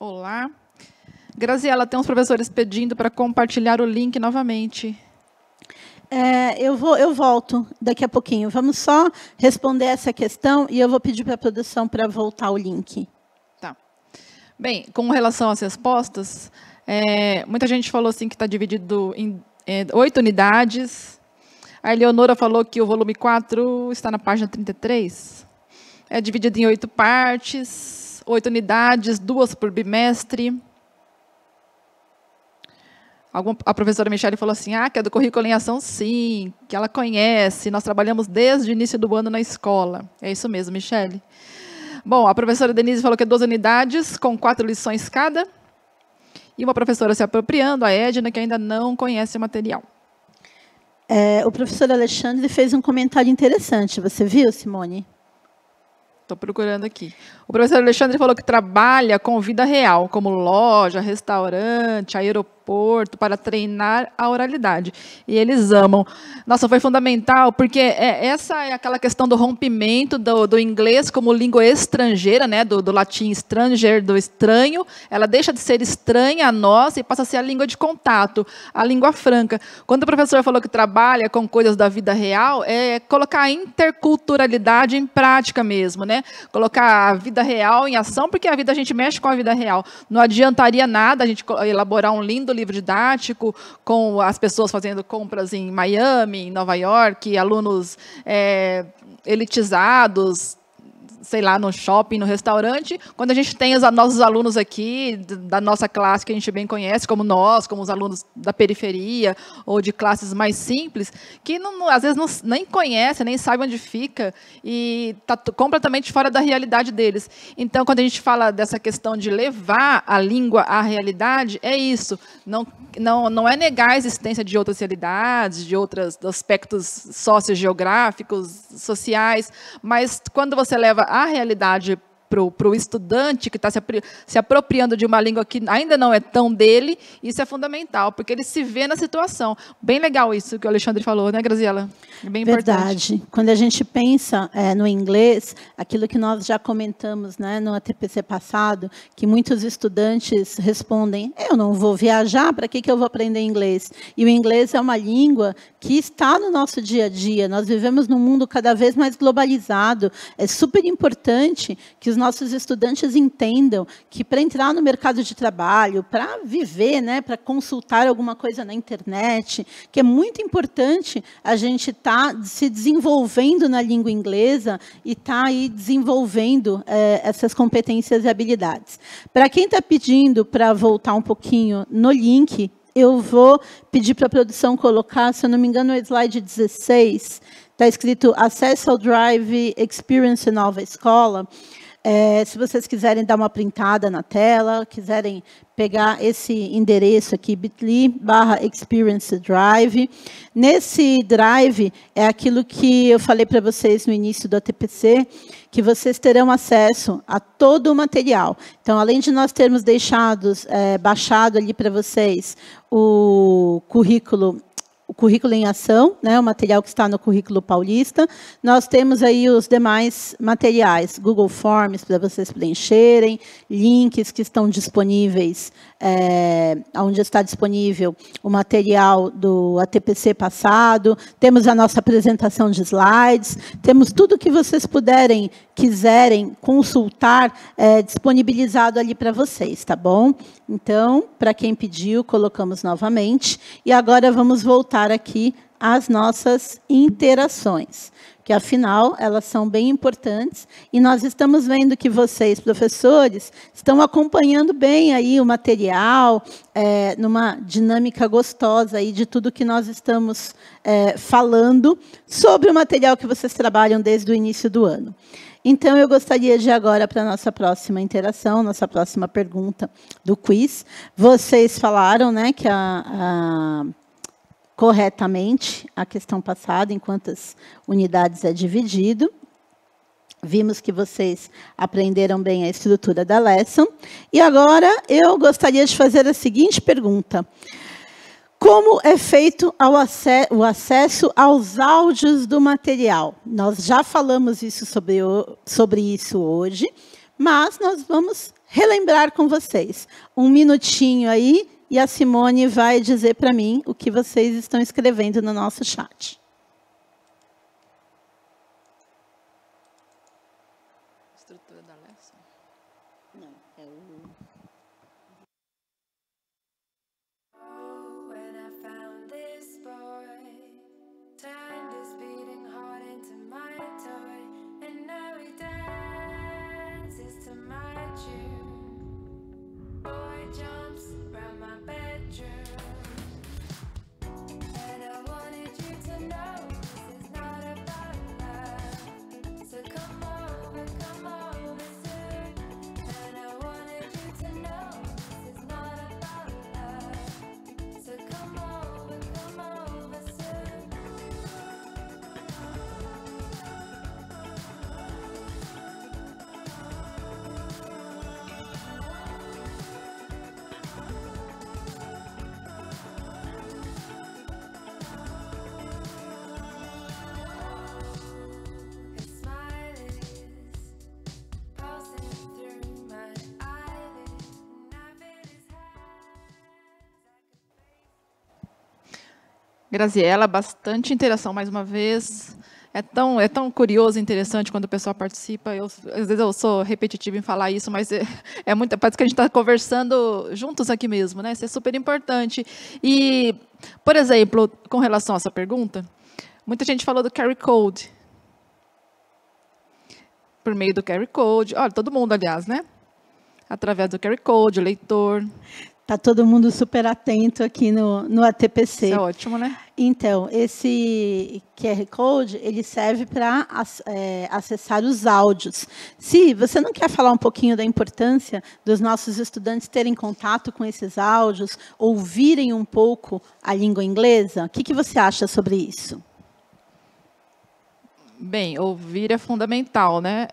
Olá. Graziela, tem uns professores pedindo para compartilhar o link novamente. Eu volto daqui a pouquinho. Vamos só responder essa questão e eu vou pedir para a produção para voltar o link. Tá. Bem, com relação às respostas, muita gente falou assim que está dividido em 8 unidades. A Eleonora falou que o volume 4 está na página 33. É dividido em 8 partes. 8 unidades, 2 por bimestre. A professora Michele falou assim, que é do Currículo em Ação, sim, que ela conhece, nós trabalhamos desde o início do ano na escola. É isso mesmo, Michele. Bom, a professora Denise falou que é 2 unidades, com 4 lições cada. E uma professora se apropriando, a Edna, que ainda não conhece o material. O professor Alexandre fez um comentário interessante. Você viu, Simone? Estou procurando aqui. O professor Alexandre falou que trabalha com vida real, como loja, restaurante, aeroporto, aeroporto para treinar a oralidade. E eles amam. Nossa, foi fundamental, porque essa é aquela questão do rompimento do inglês como língua estrangeira, né, do latim stranger, do estranho. Ela deixa de ser estranha a nós e passa a ser a língua de contato, a língua franca. Quando o professor falou que trabalha com coisas da vida real, é colocar a interculturalidade em prática mesmo, né? Colocar a vida real em ação, porque a vida a gente mexe com a vida real. Não adiantaria nada a gente elaborar um lindo livro didático com as pessoas fazendo compras em Miami, em Nova York, alunos elitizados, sei lá, no shopping, no restaurante, quando a gente tem os nossos alunos aqui, da nossa classe, que a gente bem conhece, como nós, como os alunos da periferia, ou de classes mais simples, que às vezes nem conhece, nem sabe onde fica, e está completamente fora da realidade deles. Então, quando a gente fala dessa questão de levar a língua à realidade, é isso. Não é negar a existência de outras realidades, de outros aspectos sociogeográficos, sociais, mas quando você leva a realidade para o estudante que está se apropriando de uma língua que ainda não é tão dele, isso é fundamental, porque ele se vê na situação. Bem legal isso que o Alexandre falou, né, Graziela? É bem importante. Verdade. Quando a gente pensa no inglês, aquilo que nós já comentamos, né, no ATPC passado, que muitos estudantes respondem, eu não vou viajar, para que eu vou aprender inglês? E o inglês é uma língua que está no nosso dia a dia. Nós vivemos num mundo cada vez mais globalizado. É super importante que os nossos estudantes entendam que para entrar no mercado de trabalho, para viver, né, para consultar alguma coisa na internet, que é muito importante a gente estar se desenvolvendo na língua inglesa e estar aí desenvolvendo essas competências e habilidades. Para quem está pedindo para voltar um pouquinho no link, eu vou pedir para a produção colocar, se eu não me engano, o slide 16, está escrito Acesso ao Drive Experience Nova Escola. Se vocês quiserem dar uma printada na tela, quiserem pegar esse endereço aqui, bit.ly/experience drive. Nesse drive, é aquilo que eu falei para vocês no início do ATPC, que vocês terão acesso a todo o material. Então, além de nós termos baixado ali para vocês o currículo em ação, né, o material que está no currículo paulista. Nós temos aí os demais materiais, Google Forms para vocês preencherem, links que estão disponíveis, onde está disponível o material do ATPC passado, temos a nossa apresentação de slides, temos tudo que vocês quiserem consultar, disponibilizado ali para vocês, tá bom? Então, para quem pediu, colocamos novamente. E agora vamos voltar aqui às nossas interações, que, afinal, elas são bem importantes. E nós estamos vendo que vocês, professores, estão acompanhando bem aí o material, numa dinâmica gostosa aí de tudo que nós estamos falando sobre o material que vocês trabalham desde o início do ano. Então, eu gostaria de agora, para a nossa próxima interação, nossa próxima pergunta do quiz. Vocês falaram, né, que corretamente a questão passada, em quantas unidades é dividido. Vimos que vocês aprenderam bem a estrutura da lesson. E agora eu gostaria de fazer a seguinte pergunta. Como é feito o acesso aos áudios do material? Nós já falamos sobre isso hoje, mas nós vamos relembrar com vocês. Um minutinho aí, e a Simone vai dizer para mim o que vocês estão escrevendo no nosso chat. Estrutura da lesson? Não, é o... Come over soon. And I wanted you to know Graziela, bastante interação mais uma vez. É tão curioso e interessante quando o pessoal participa. Às vezes eu sou repetitiva em falar isso, mas parece que a gente está conversando juntos aqui mesmo, né? Isso é super importante. E, por exemplo, com relação a essa pergunta, muita gente falou do QR Code. Por meio do QR Code, olha, todo mundo, aliás, né? Através do QR Code, o leitor. Está todo mundo super atento aqui no ATPC. Isso é ótimo, né? Então, esse QR Code, ele serve para acessar os áudios. Se você não quer falar um pouquinho da importância dos nossos estudantes terem contato com esses áudios, ouvirem um pouco a língua inglesa, o que você acha sobre isso? Bem, ouvir é fundamental, né?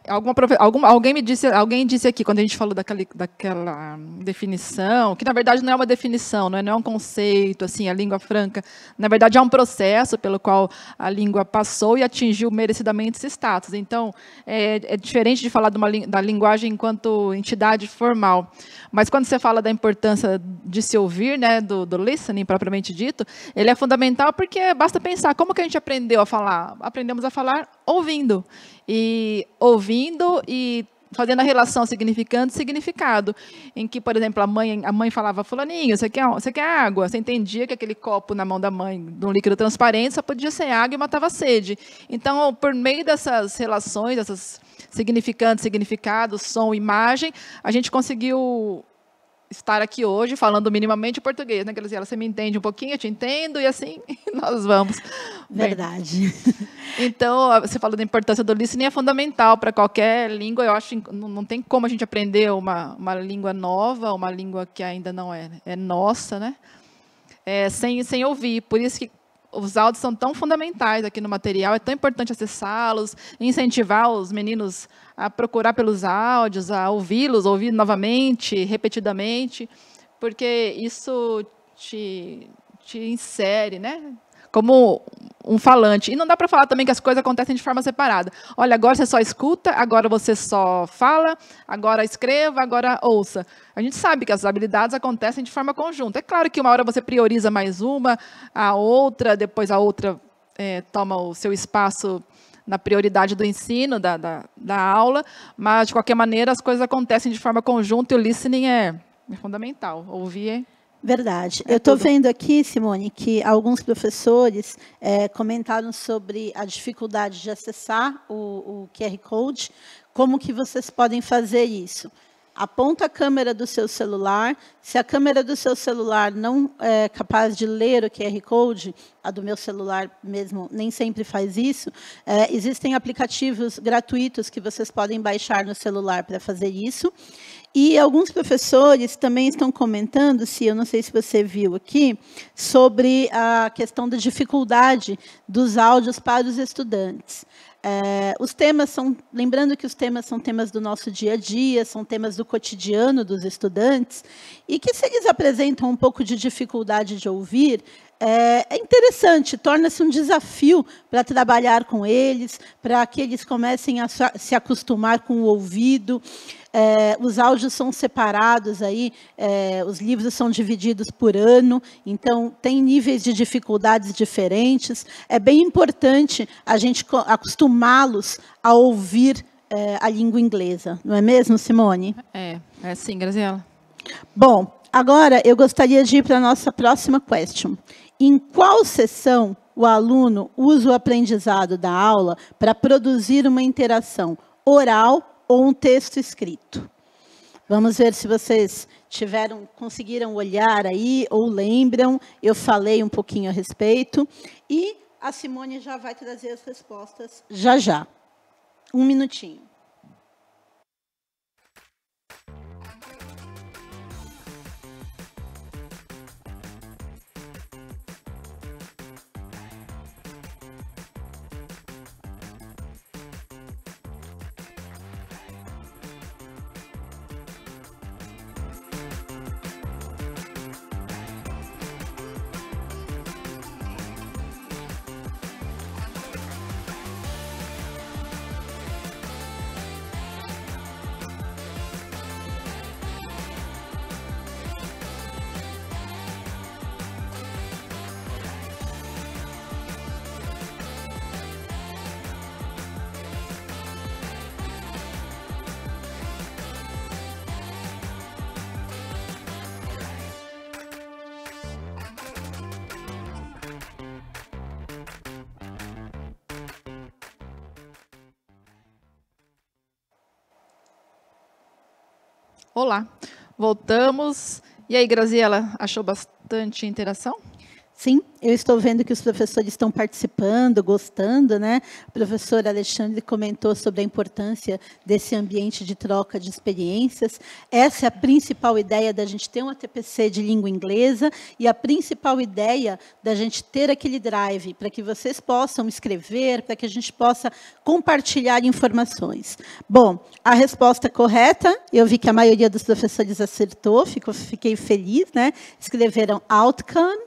Alguém disse aqui, quando a gente falou daquela definição, que na verdade não é uma definição, não é um conceito, assim, a língua franca, na verdade é um processo pelo qual a língua passou e atingiu merecidamente esse status. Então, é diferente de falar da linguagem enquanto entidade formal. Mas quando você fala da importância de se ouvir, né, do listening propriamente dito, ele é fundamental porque basta pensar como que a gente aprendeu a falar. Aprendemos a falar ouvindo e fazendo a relação significante-significado, em que, por exemplo, a mãe falava, fulaninho, você quer água? Você entendia que aquele copo na mão da mãe, de um líquido transparente, só podia ser água e matava a sede. Então, por meio dessas relações, dessas significantes, significado, som, imagem, a gente conseguiu estar aqui hoje falando minimamente português, né, Graziela? Você me entende um pouquinho, eu te entendo, e assim nós vamos. Verdade. Bem, então, você falou da importância do listening, é fundamental para qualquer língua. Eu acho que não tem como a gente aprender uma língua nova, uma língua que ainda não é nossa, né? Sem ouvir. Por isso que os áudios são tão fundamentais aqui no material, é tão importante acessá-los, incentivar os meninos a procurar pelos áudios, a ouvi-los, ouvir novamente, repetidamente, porque isso te insere, né, como um falante. E não dá para falar também que as coisas acontecem de forma separada. Olha, agora você só escuta, agora você só fala, agora escreva, agora ouça. A gente sabe que as habilidades acontecem de forma conjunta. É claro que uma hora você prioriza mais uma, a outra, depois a outra toma o seu espaço na prioridade do ensino, da aula, mas, de qualquer maneira, as coisas acontecem de forma conjunta e o listening é fundamental. Ouvir Verdade. Eu estou vendo aqui, Simone, que alguns professores comentaram sobre a dificuldade de acessar o QR Code. Como que vocês podem fazer isso? Aponta a câmera do seu celular. Se a câmera do seu celular não é capaz de ler o QR Code, a do meu celular mesmo nem sempre faz isso, existem aplicativos gratuitos que vocês podem baixar no celular para fazer isso. E alguns professores também estão comentando, eu não sei se você viu aqui, sobre a questão da dificuldade dos áudios para os estudantes. Os temas lembrando que os temas são temas do nosso dia a dia, são temas do cotidiano dos estudantes, e que, se eles apresentam um pouco de dificuldade de ouvir, é interessante, torna-se um desafio para trabalhar com eles, para que eles comecem a se acostumar com o ouvido. Os áudios são separados, os livros são divididos por ano, então tem níveis de dificuldades diferentes. É bem importante a gente acostumá-los a ouvir a língua inglesa, não é mesmo, Simone? É sim, Graziela. Bom, agora eu gostaria de ir para a nossa próxima question. Em qual sessão o aluno usa o aprendizado da aula para produzir uma interação oral ou um texto escrito? Vamos ver se vocês conseguiram olhar aí ou lembram. Eu falei um pouquinho a respeito. E a Simone já vai trazer as respostas já. Um minutinho. Olá, voltamos. E aí, Graziela, achou bastante interação? Sim, eu estou vendo que os professores estão participando, gostando, né? O professor Alexandre comentou sobre a importância desse ambiente de troca de experiências. Essa é a principal ideia da gente ter um ATPC de língua inglesa e a principal ideia da gente ter aquele drive para que vocês possam escrever, para que a gente possa compartilhar informações. Bom, a resposta correta, eu vi que a maioria dos professores acertou, fiquei feliz, né? Escreveram outcome.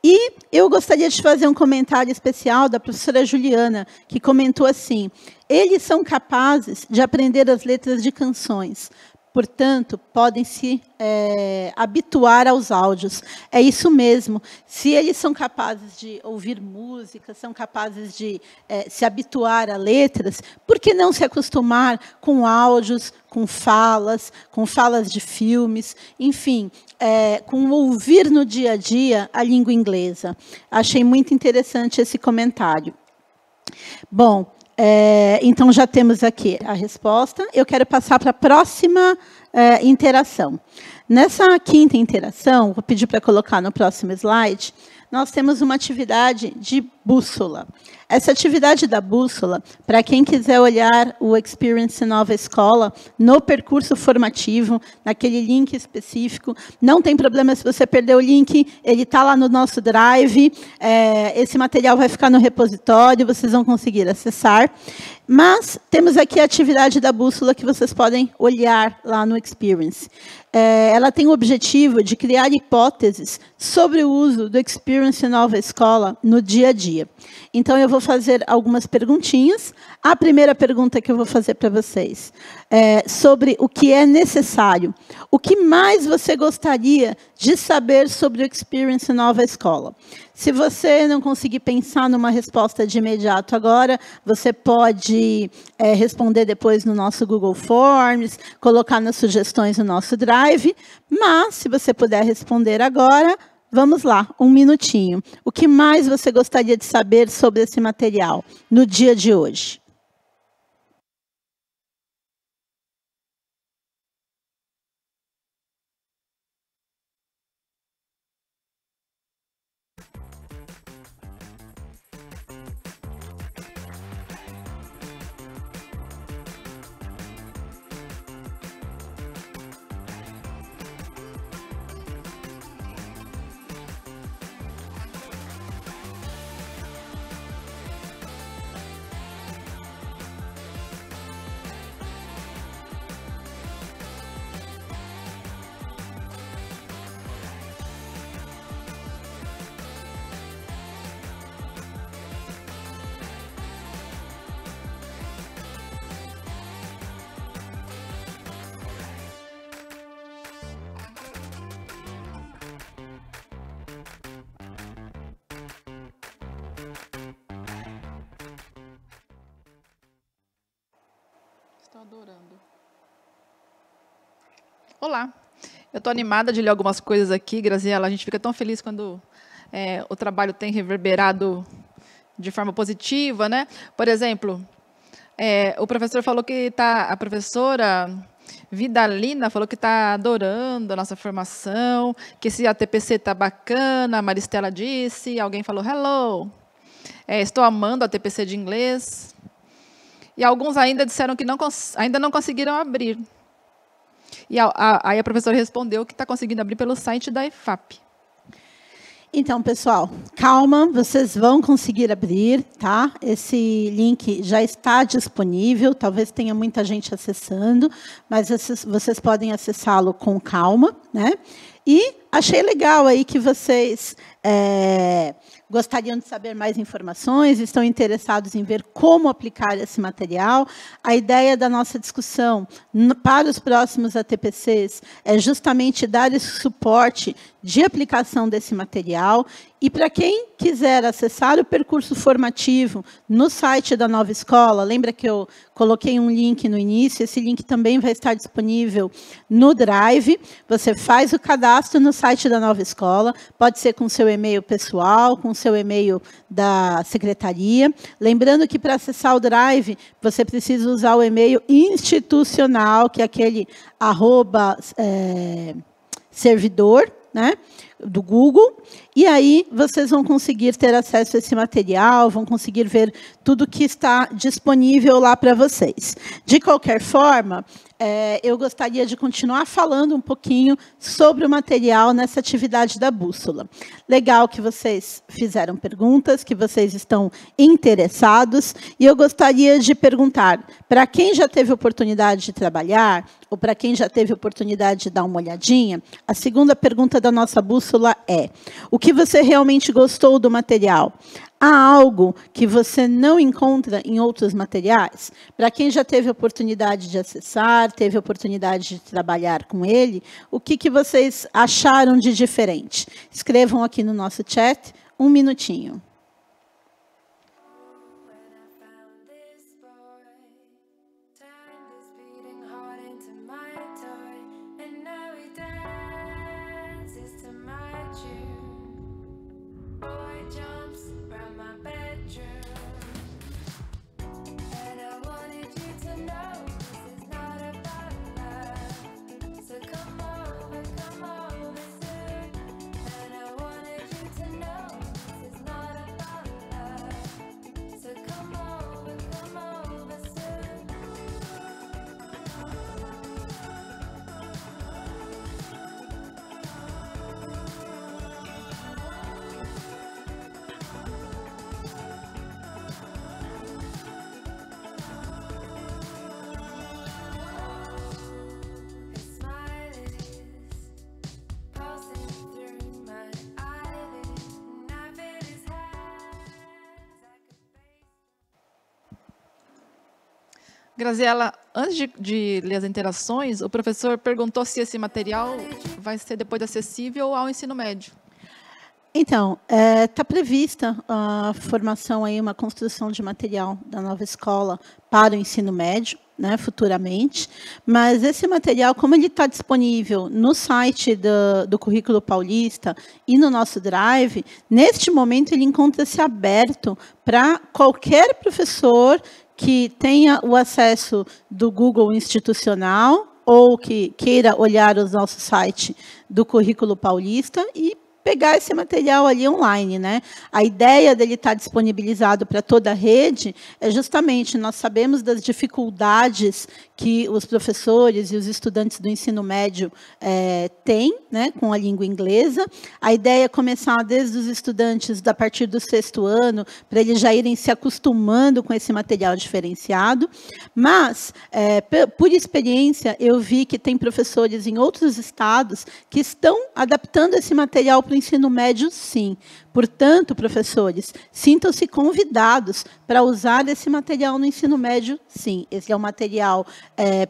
E eu gostaria de fazer um comentário especial da professora Juliana, que comentou assim: eles são capazes de aprender as letras de canções, portanto, podem se habituar aos áudios. É isso mesmo. Se eles são capazes de ouvir música, são capazes de se habituar a letras, por que não se acostumar com áudios, com falas de filmes, enfim, com ouvir no dia a dia a língua inglesa? Achei muito interessante esse comentário. Bom, então já temos aqui a resposta. Eu quero passar para a próxima interação. Nessa quinta interação, vou pedir para colocar no próximo slide, nós temos uma atividade de bússola. Essa atividade da bússola, para quem quiser olhar o Experience Nova Escola no percurso formativo, naquele link específico, não tem problema se você perder o link, ele está lá no nosso Drive, esse material vai ficar no repositório, vocês vão conseguir acessar. Mas temos aqui a atividade da bússola que vocês podem olhar lá no Experience. Ela tem o objetivo de criar hipóteses sobre o uso do Experience Nova Escola no dia a dia. Então, eu vou fazer algumas perguntinhas. A primeira pergunta que eu vou fazer para vocês é sobre o que é necessário. O que mais você gostaria de saber sobre o Experience Nova Escola? Se você não conseguir pensar numa resposta de imediato agora, você pode responder depois no nosso Google Forms, colocar nas sugestões no nosso Drive, mas, se você puder responder agora, vamos lá, 1 minutinho. O que mais você gostaria de saber sobre esse material no dia de hoje? Estou adorando. Olá, eu estou animada de ler algumas coisas aqui, Graziela. A gente fica tão feliz quando o trabalho tem reverberado de forma positiva, né? Por exemplo, o professor falou que a professora Vidalina falou que está adorando a nossa formação, que esse ATPC está bacana, a Maristela disse, alguém falou hello, estou amando a ATPC de inglês. E alguns ainda disseram que ainda não conseguiram abrir. E aí a professora respondeu que está conseguindo abrir pelo site da EFAP. Então, pessoal, calma, vocês vão conseguir abrir, tá? Esse link já está disponível, talvez tenha muita gente acessando, mas vocês podem acessá-lo com calma, né? E achei legal aí que vocês gostariam de saber mais informações, estão interessados em ver como aplicar esse material. A ideia da nossa discussão para os próximos ATPCs é justamente dar esse suporte de aplicação desse material E para quem quiser acessar o percurso formativo no site da Nova Escola, lembra que eu coloquei um link no início, esse link também vai estar disponível no Drive. Você faz o cadastro no site da Nova Escola, pode ser com seu e-mail pessoal, com seu e-mail da secretaria. Lembrando que para acessar o Drive, você precisa usar o e-mail institucional, que é aquele @servidor, né, do Google, e aí vocês vão conseguir ter acesso a esse material, vão conseguir ver tudo que está disponível lá para vocês. De qualquer forma, eu gostaria de continuar falando um pouquinho sobre o material nessa atividade da bússola. Legal que vocês fizeram perguntas, que vocês estão interessados, e eu gostaria de perguntar, para quem já teve oportunidade de trabalhar, ou para quem já teve oportunidade de dar uma olhadinha, a segunda pergunta da nossa bússola é: o que você realmente gostou do material? Há algo que você não encontra em outros materiais? Para quem já teve oportunidade de acessar, teve oportunidade de trabalhar com ele, o que vocês acharam de diferente? Escrevam aqui no nosso chat, 1 minutinho. Graziela, antes de ler as interações, o professor perguntou se esse material vai ser depois acessível ao ensino médio. Então, está prevista a formação, aí, uma construção de material da Nova Escola para o ensino médio, né, futuramente, mas esse material, como ele está disponível no site do Currículo Paulista e no nosso Drive, neste momento ele encontra-se aberto para qualquer professor que tenha o acesso do Google institucional ou que queira olhar o nosso site do Currículo Paulista e pegar esse material ali online, né? A ideia dele estar disponibilizado para toda a rede é justamente, nós sabemos das dificuldades que os professores e os estudantes do ensino médio têm, né, com a língua inglesa. A ideia é começar desde os estudantes a partir do 6º ano, para eles já irem se acostumando com esse material diferenciado. Mas, por experiência, eu vi que tem professores em outros estados que estão adaptando esse material para o ensino médio, sim. Portanto, professores, sintam-se convidados para usar esse material no ensino médio, sim. Esse é um material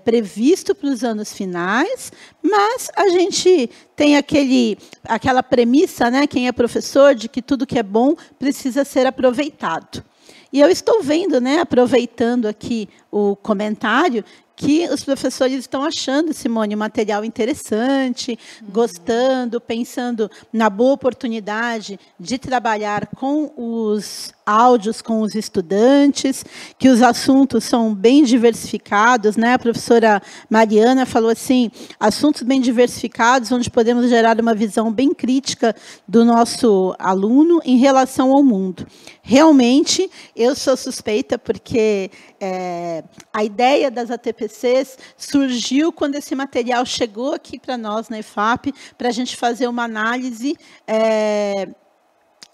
previsto para os anos finais, mas a gente tem aquela premissa, né, quem é professor, de que tudo que é bom precisa ser aproveitado. E eu estou vendo, né, aproveitando aqui o comentário, que os professores estão achando, Simone, o material interessante, gostando, pensando na boa oportunidade de trabalhar com os áudios com os estudantes, que os assuntos são bem diversificados, né? A professora Mariana falou assim, assuntos bem diversificados, onde podemos gerar uma visão bem crítica do nosso aluno em relação ao mundo. Realmente, eu sou suspeita, porque a ideia das ATPCs surgiu quando esse material chegou aqui para nós, na EFAP, para a gente fazer uma análise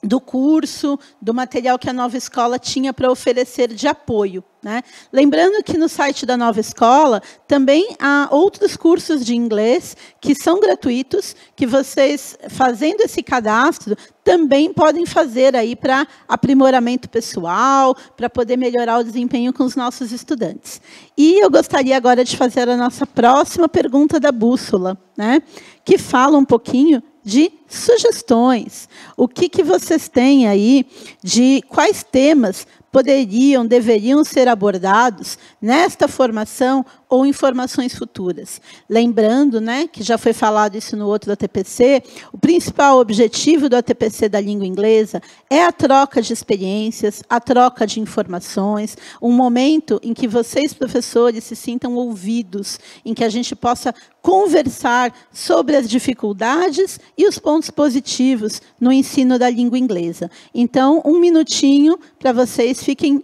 do curso, do material que a Nova Escola tinha para oferecer de apoio, né? Lembrando que no site da Nova Escola também há outros cursos de inglês que são gratuitos, que vocês, fazendo esse cadastro, também podem fazer aí para aprimoramento pessoal, para poder melhorar o desempenho com os nossos estudantes. E eu gostaria agora de fazer a nossa próxima pergunta da bússola, né? Que fala um pouquinho de sugestões. O que vocês têm aí de quais temas poderiam, deveriam ser abordados nesta formação ou em formações futuras. Lembrando, né, que já foi falado isso no outro ATPC, o principal objetivo do ATPC da língua inglesa é a troca de experiências, a troca de informações, um momento em que vocês, professores, se sintam ouvidos, em que a gente possa conversar sobre as dificuldades e os pontos positivos no ensino da língua inglesa. Então, um minutinho para vocês fiquem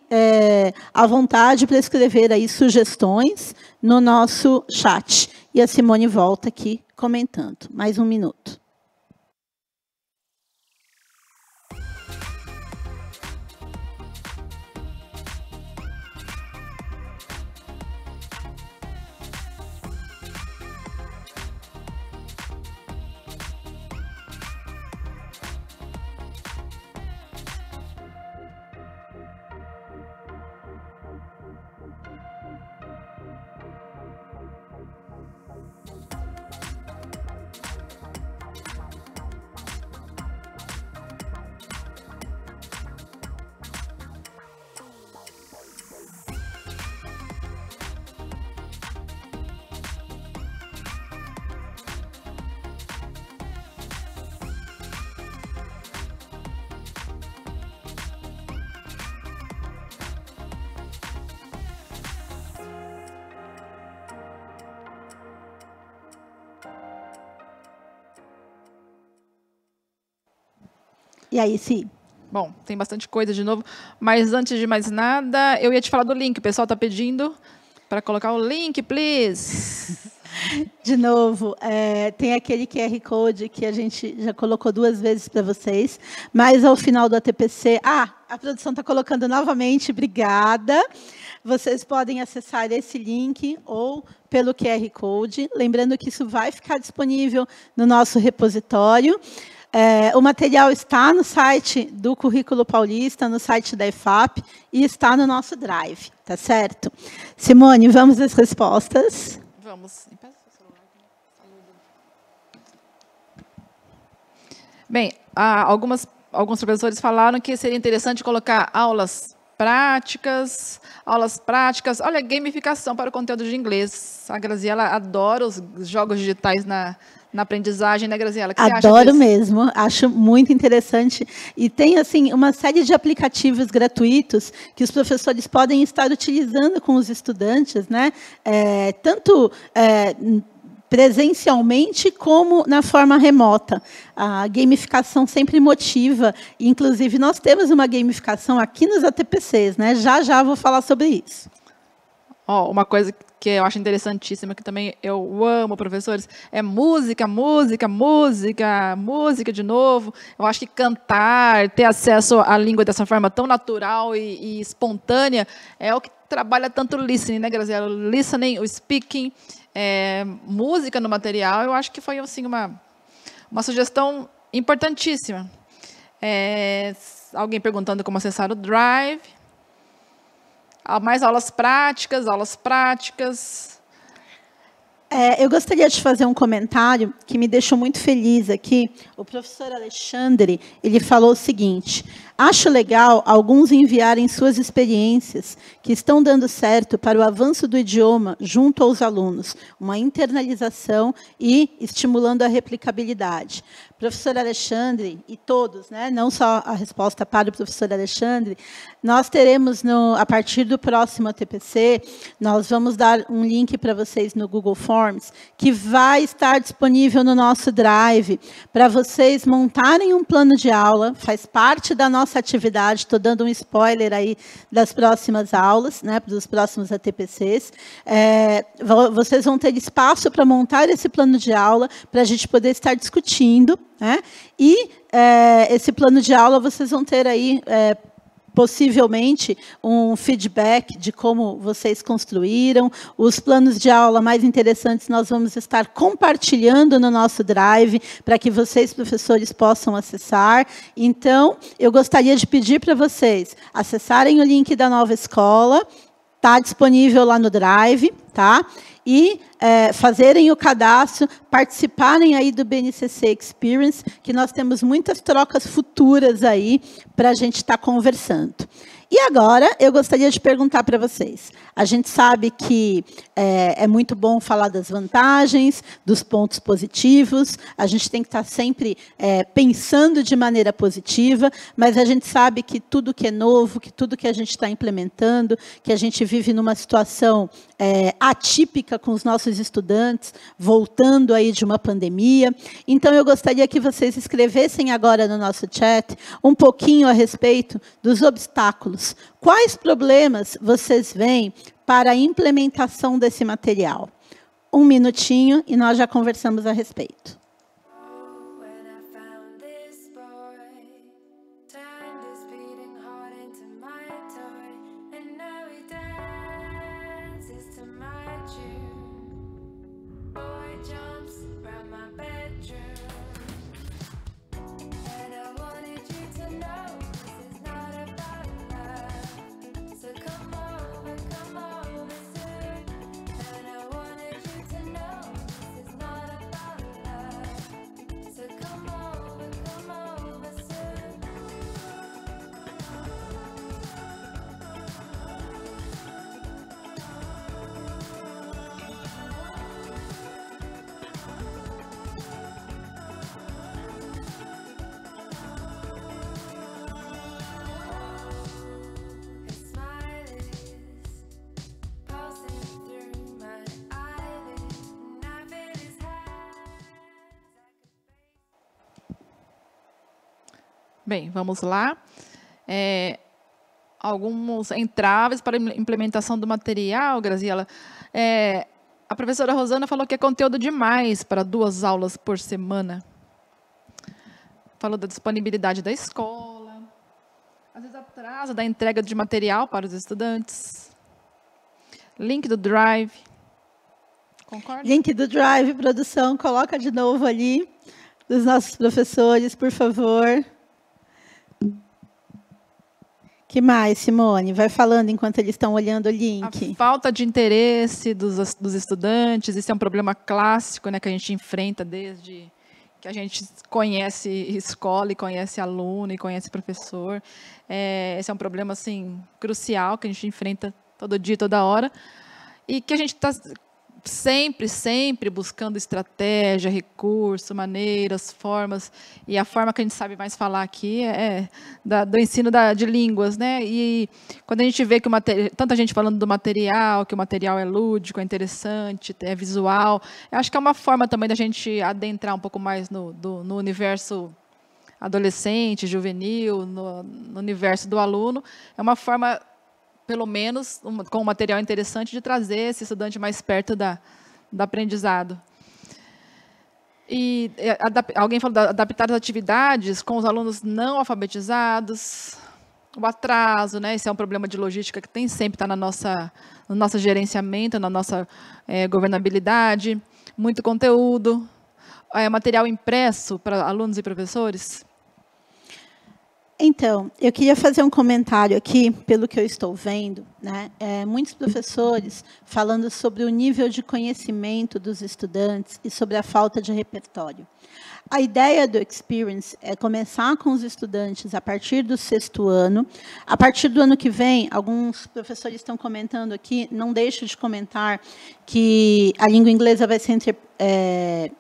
à vontade para escrever aí sugestões no nosso chat. E a Simone volta aqui comentando. Mais um minuto. E aí, sim. Bom, tem bastante coisa de novo, mas antes de mais nada, eu ia te falar do link. O pessoal está pedindo para colocar o link, please. De novo, tem aquele QR Code que a gente já colocou 2 vezes para vocês, mas ao final do ATPC... a produção está colocando novamente, obrigada. Vocês podem acessar esse link ou pelo QR Code. Lembrando que isso vai ficar disponível no nosso repositório. O material está no site do Currículo Paulista, no site da EFAP, e está no nosso Drive, tá certo? Simone, vamos às respostas. Vamos. Bem, alguns professores falaram que seria interessante colocar aulas práticas. Olha, gamificação para o conteúdo de inglês. A Graziela adora os jogos digitais na aprendizagem, né, Graziela? Que Adoro mesmo, acho muito interessante. E tem, assim, uma série de aplicativos gratuitos que os professores podem estar utilizando com os estudantes, né? Tanto presencialmente como na forma remota. A gamificação sempre motiva. Inclusive, nós temos uma gamificação aqui nos ATPCs, né? Já vou falar sobre isso. Uma coisa que eu acho interessantíssima, que também eu amo, professores, é música de novo. Eu acho que cantar, ter acesso à língua dessa forma tão natural e espontânea, é o que trabalha tanto o listening, né, Graziela? O listening, o speaking, música no material, eu acho que foi assim, uma sugestão importantíssima. Alguém perguntando como acessar o Drive. Mais aulas práticas. Eu gostaria de fazer um comentário que me deixou muito feliz aqui. O professor Alexandre, ele falou o seguinte: acho legal alguns enviarem suas experiências que estão dando certo para o avanço do idioma junto aos alunos, uma internalização e estimulando a replicabilidade. Professor Alexandre, e todos, né, não só a resposta para o professor Alexandre, nós teremos, a partir do próximo ATPC, nós vamos dar um link para vocês no Google Forms, que vai estar disponível no nosso Drive, para vocês montarem um plano de aula, faz parte da nossa atividade, estou dando um spoiler aí das próximas aulas, né, dos próximos ATPCs. Vocês vão ter espaço para montar esse plano de aula, para a gente poder estar discutindo, né? E esse plano de aula vocês vão ter aí, possivelmente, um feedback de como vocês construíram. Os planos de aula mais interessantes nós vamos estar compartilhando no nosso Drive, para que vocês, professores, possam acessar. Então, eu gostaria de pedir para vocês acessarem o link da Nova Escola, Está disponível lá no Drive, tá? E fazerem o cadastro, participarem aí do BNCC Experience, que nós temos muitas trocas futuras aí para a gente estar conversando. E agora, eu gostaria de perguntar para vocês. A gente sabe que é muito bom falar das vantagens, dos pontos positivos, a gente tem que estar sempre pensando de maneira positiva, mas a gente sabe que tudo que é novo, que tudo que a gente está implementando, que a gente vive numa situação atípica com os nossos estudantes, voltando aí de uma pandemia. Então, eu gostaria que vocês escrevessem agora no nosso chat um pouquinho a respeito dos obstáculos. Quais problemas vocês veem para a implementação desse material? Um minutinho e nós já conversamos a respeito. Bem, vamos lá. Alguns entraves para a implementação do material, Graziela. A professora Rosana falou que é conteúdo demais para 2 aulas por semana. Falou da disponibilidade da escola. Às vezes atraso da entrega de material para os estudantes. Link do Drive. Concorda? Link do Drive, produção, coloca de novo ali, dos nossos professores, por favor. Que mais, Simone? Vai falando enquanto eles estão olhando o link. A falta de interesse dos estudantes, isso é um problema clássico, né, que a gente enfrenta desde que a gente conhece escola, e conhece aluno, e conhece professor. Esse é um problema assim, crucial, que a gente enfrenta todo dia, toda hora, e que a gente está sempre buscando estratégia, recurso, maneiras, formas, e a forma que a gente sabe mais falar aqui do ensino de línguas, né? E quando a gente vê que tanta gente falando do material, que o material é lúdico, é interessante, é visual, eu acho que é uma forma também da gente adentrar um pouco mais no universo adolescente, juvenil, no universo do aluno, é uma forma, pelo menos, com um material interessante, de trazer esse estudante mais perto do aprendizado. E alguém falou de adaptar as atividades com os alunos não alfabetizados, o atraso, né? Esse é um problema de logística que sempre está no nosso gerenciamento, na nossa governabilidade, muito conteúdo, material impresso para alunos e professores. Então, eu queria fazer um comentário aqui, pelo que eu estou vendo, né? Muitos professores falando sobre o nível de conhecimento dos estudantes e sobre a falta de repertório. A ideia do Experience é começar com os estudantes a partir do 6º ano. A partir do ano que vem, alguns professores estão comentando aqui, não deixo de comentar que a língua inglesa vai ser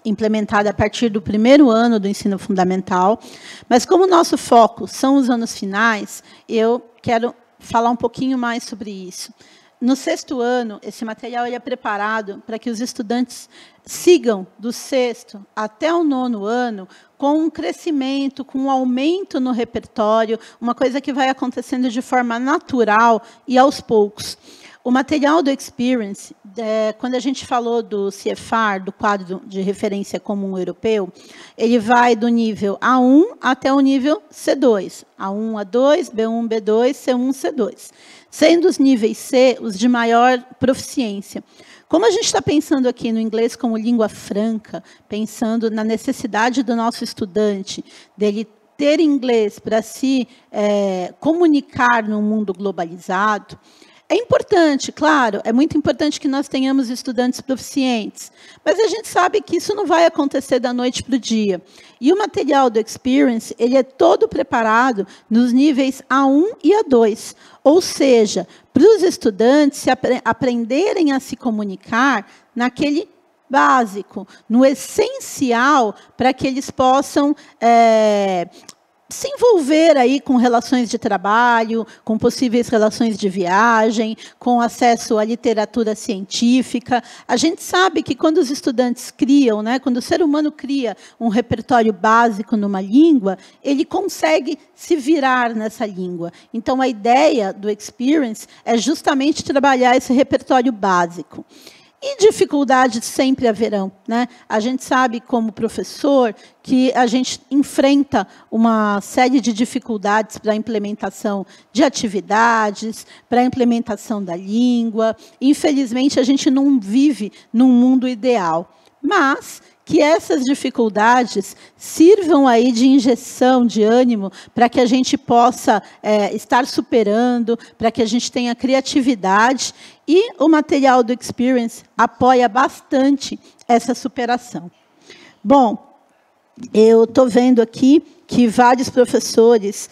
implementada a partir do 1º ano do ensino fundamental. Mas como o nosso foco são os anos finais, eu quero falar um pouquinho mais sobre isso. No 6º ano, esse material é preparado para que os estudantes sigam do 6º até o 9º ano com um crescimento, com um aumento no repertório, uma coisa que vai acontecendo de forma natural e aos poucos. O material do Experience, quando a gente falou do CFR, do quadro de referência comum europeu, ele vai do nível A1 até o nível C2. A1, A2, B1, B2, C1, C2. Sendo os níveis C os de maior proficiência. Como a gente está pensando aqui no inglês como língua franca, pensando na necessidade do nosso estudante, dele ter inglês para se comunicar num mundo globalizado, É importante, claro, é muito importante que nós tenhamos estudantes proficientes, mas a gente sabe que isso não vai acontecer da noite para o dia. E o material do Experience, ele é todo preparado nos níveis A1 e A2, ou seja, para os estudantes aprenderem a se comunicar naquele básico, no essencial, para que eles possam se envolver aí com relações de trabalho, com possíveis relações de viagem, com acesso à literatura científica. A gente sabe que quando os estudantes criam, né, quando o ser humano cria um repertório básico numa língua, ele consegue se virar nessa língua. Então, a ideia do Experience é justamente trabalhar esse repertório básico. E dificuldades sempre haverão, né? A gente sabe, como professor, que a gente enfrenta uma série de dificuldades para a implementação de atividades, para a implementação da língua. Infelizmente, a gente não vive num mundo ideal. Mas que essas dificuldades sirvam aí de injeção de ânimo para que a gente possa estar superando, para que a gente tenha criatividade, e o material do Experience apoia bastante essa superação. Bom, eu estou vendo aqui que vários professores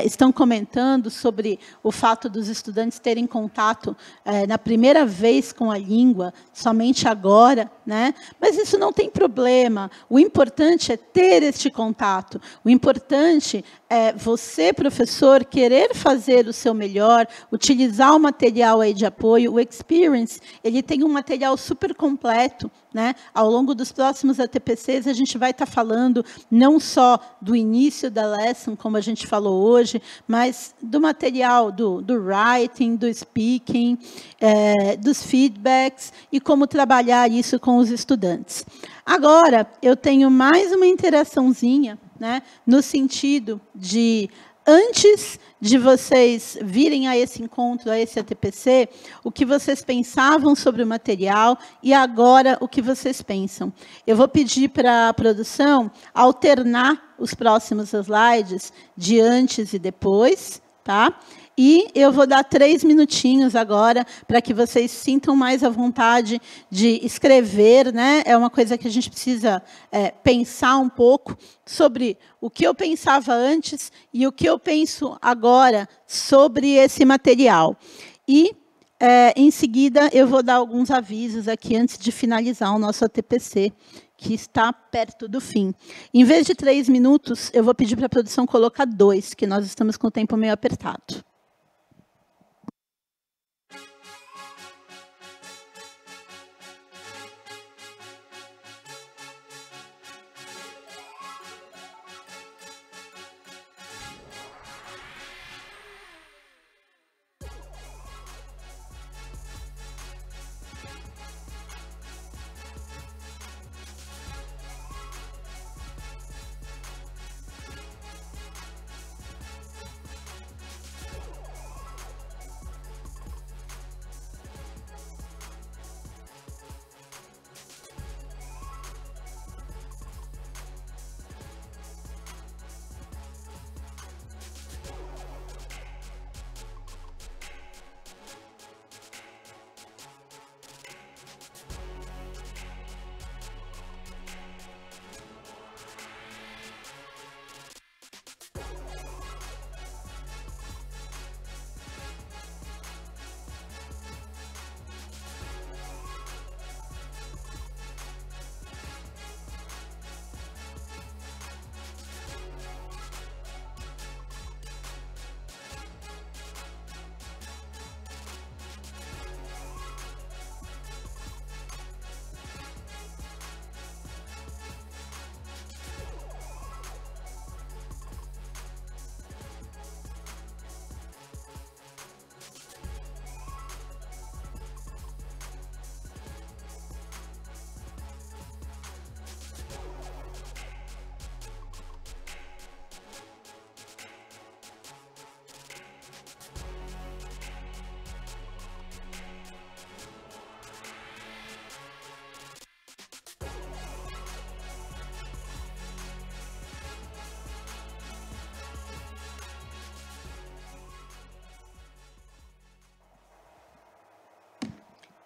estão comentando sobre o fato dos estudantes terem contato na primeira vez com a língua, somente agora, né? Mas isso não tem problema. O importante é ter este contato. O importante é você, professor, querer fazer o seu melhor, utilizar o material aí de apoio. O Experience, ele tem um material super completo, né? Ao longo dos próximos ATPCs, a gente vai estar falando não só do início da lesson, como a gente falou hoje, mas do material do writing, do speaking, dos feedbacks e como trabalhar isso com os estudantes. Agora, eu tenho mais uma interaçãozinha, né, no sentido de, antes de vocês virem a esse encontro, a esse ATPC, o que vocês pensavam sobre o material e agora o que vocês pensam. Eu vou pedir para a produção alternar os próximos slides de antes e depois, tá? E eu vou dar 3 minutinhos agora para que vocês sintam mais à vontade de escrever, né? É uma coisa que a gente precisa pensar um pouco sobre o que eu pensava antes e o que eu penso agora sobre esse material. E, em seguida, eu vou dar alguns avisos aqui antes de finalizar o nosso ATPC, que está perto do fim. Em vez de 3 minutos, eu vou pedir para a produção colocar 2, que nós estamos com o tempo meio apertado.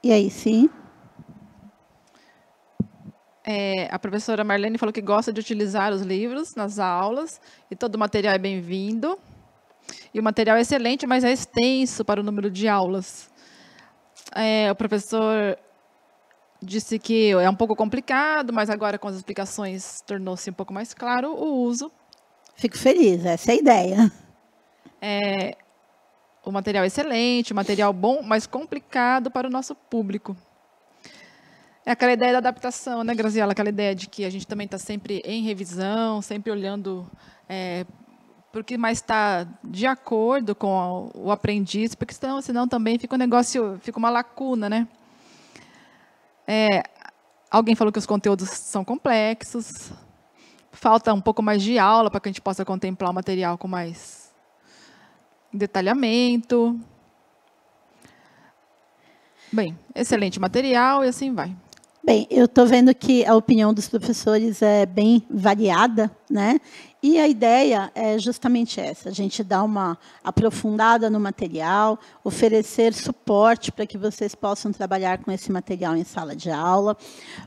E aí, sim? A professora Marlene falou que gosta de utilizar os livros nas aulas e todo o material é bem-vindo. E o material é excelente, mas é extenso para o número de aulas. O professor disse que é um pouco complicado, mas agora com as explicações tornou-se um pouco mais claro o uso. Fico feliz, essa é a ideia. O material é excelente, o material bom, mas complicado para o nosso público. É aquela ideia da adaptação, né, Graziela? Aquela ideia de que a gente também está sempre em revisão, sempre olhando para o que mais está de acordo com o aprendiz, porque senão também fica um negócio, fica uma lacuna, né? Alguém falou que os conteúdos são complexos, falta um pouco mais de aula para que a gente possa contemplar o material com mais detalhamento. Bem, excelente material e assim vai. Bem, eu estou vendo que a opinião dos professores é bem variada, né? E a ideia é justamente essa, a gente dar uma aprofundada no material, oferecer suporte para que vocês possam trabalhar com esse material em sala de aula.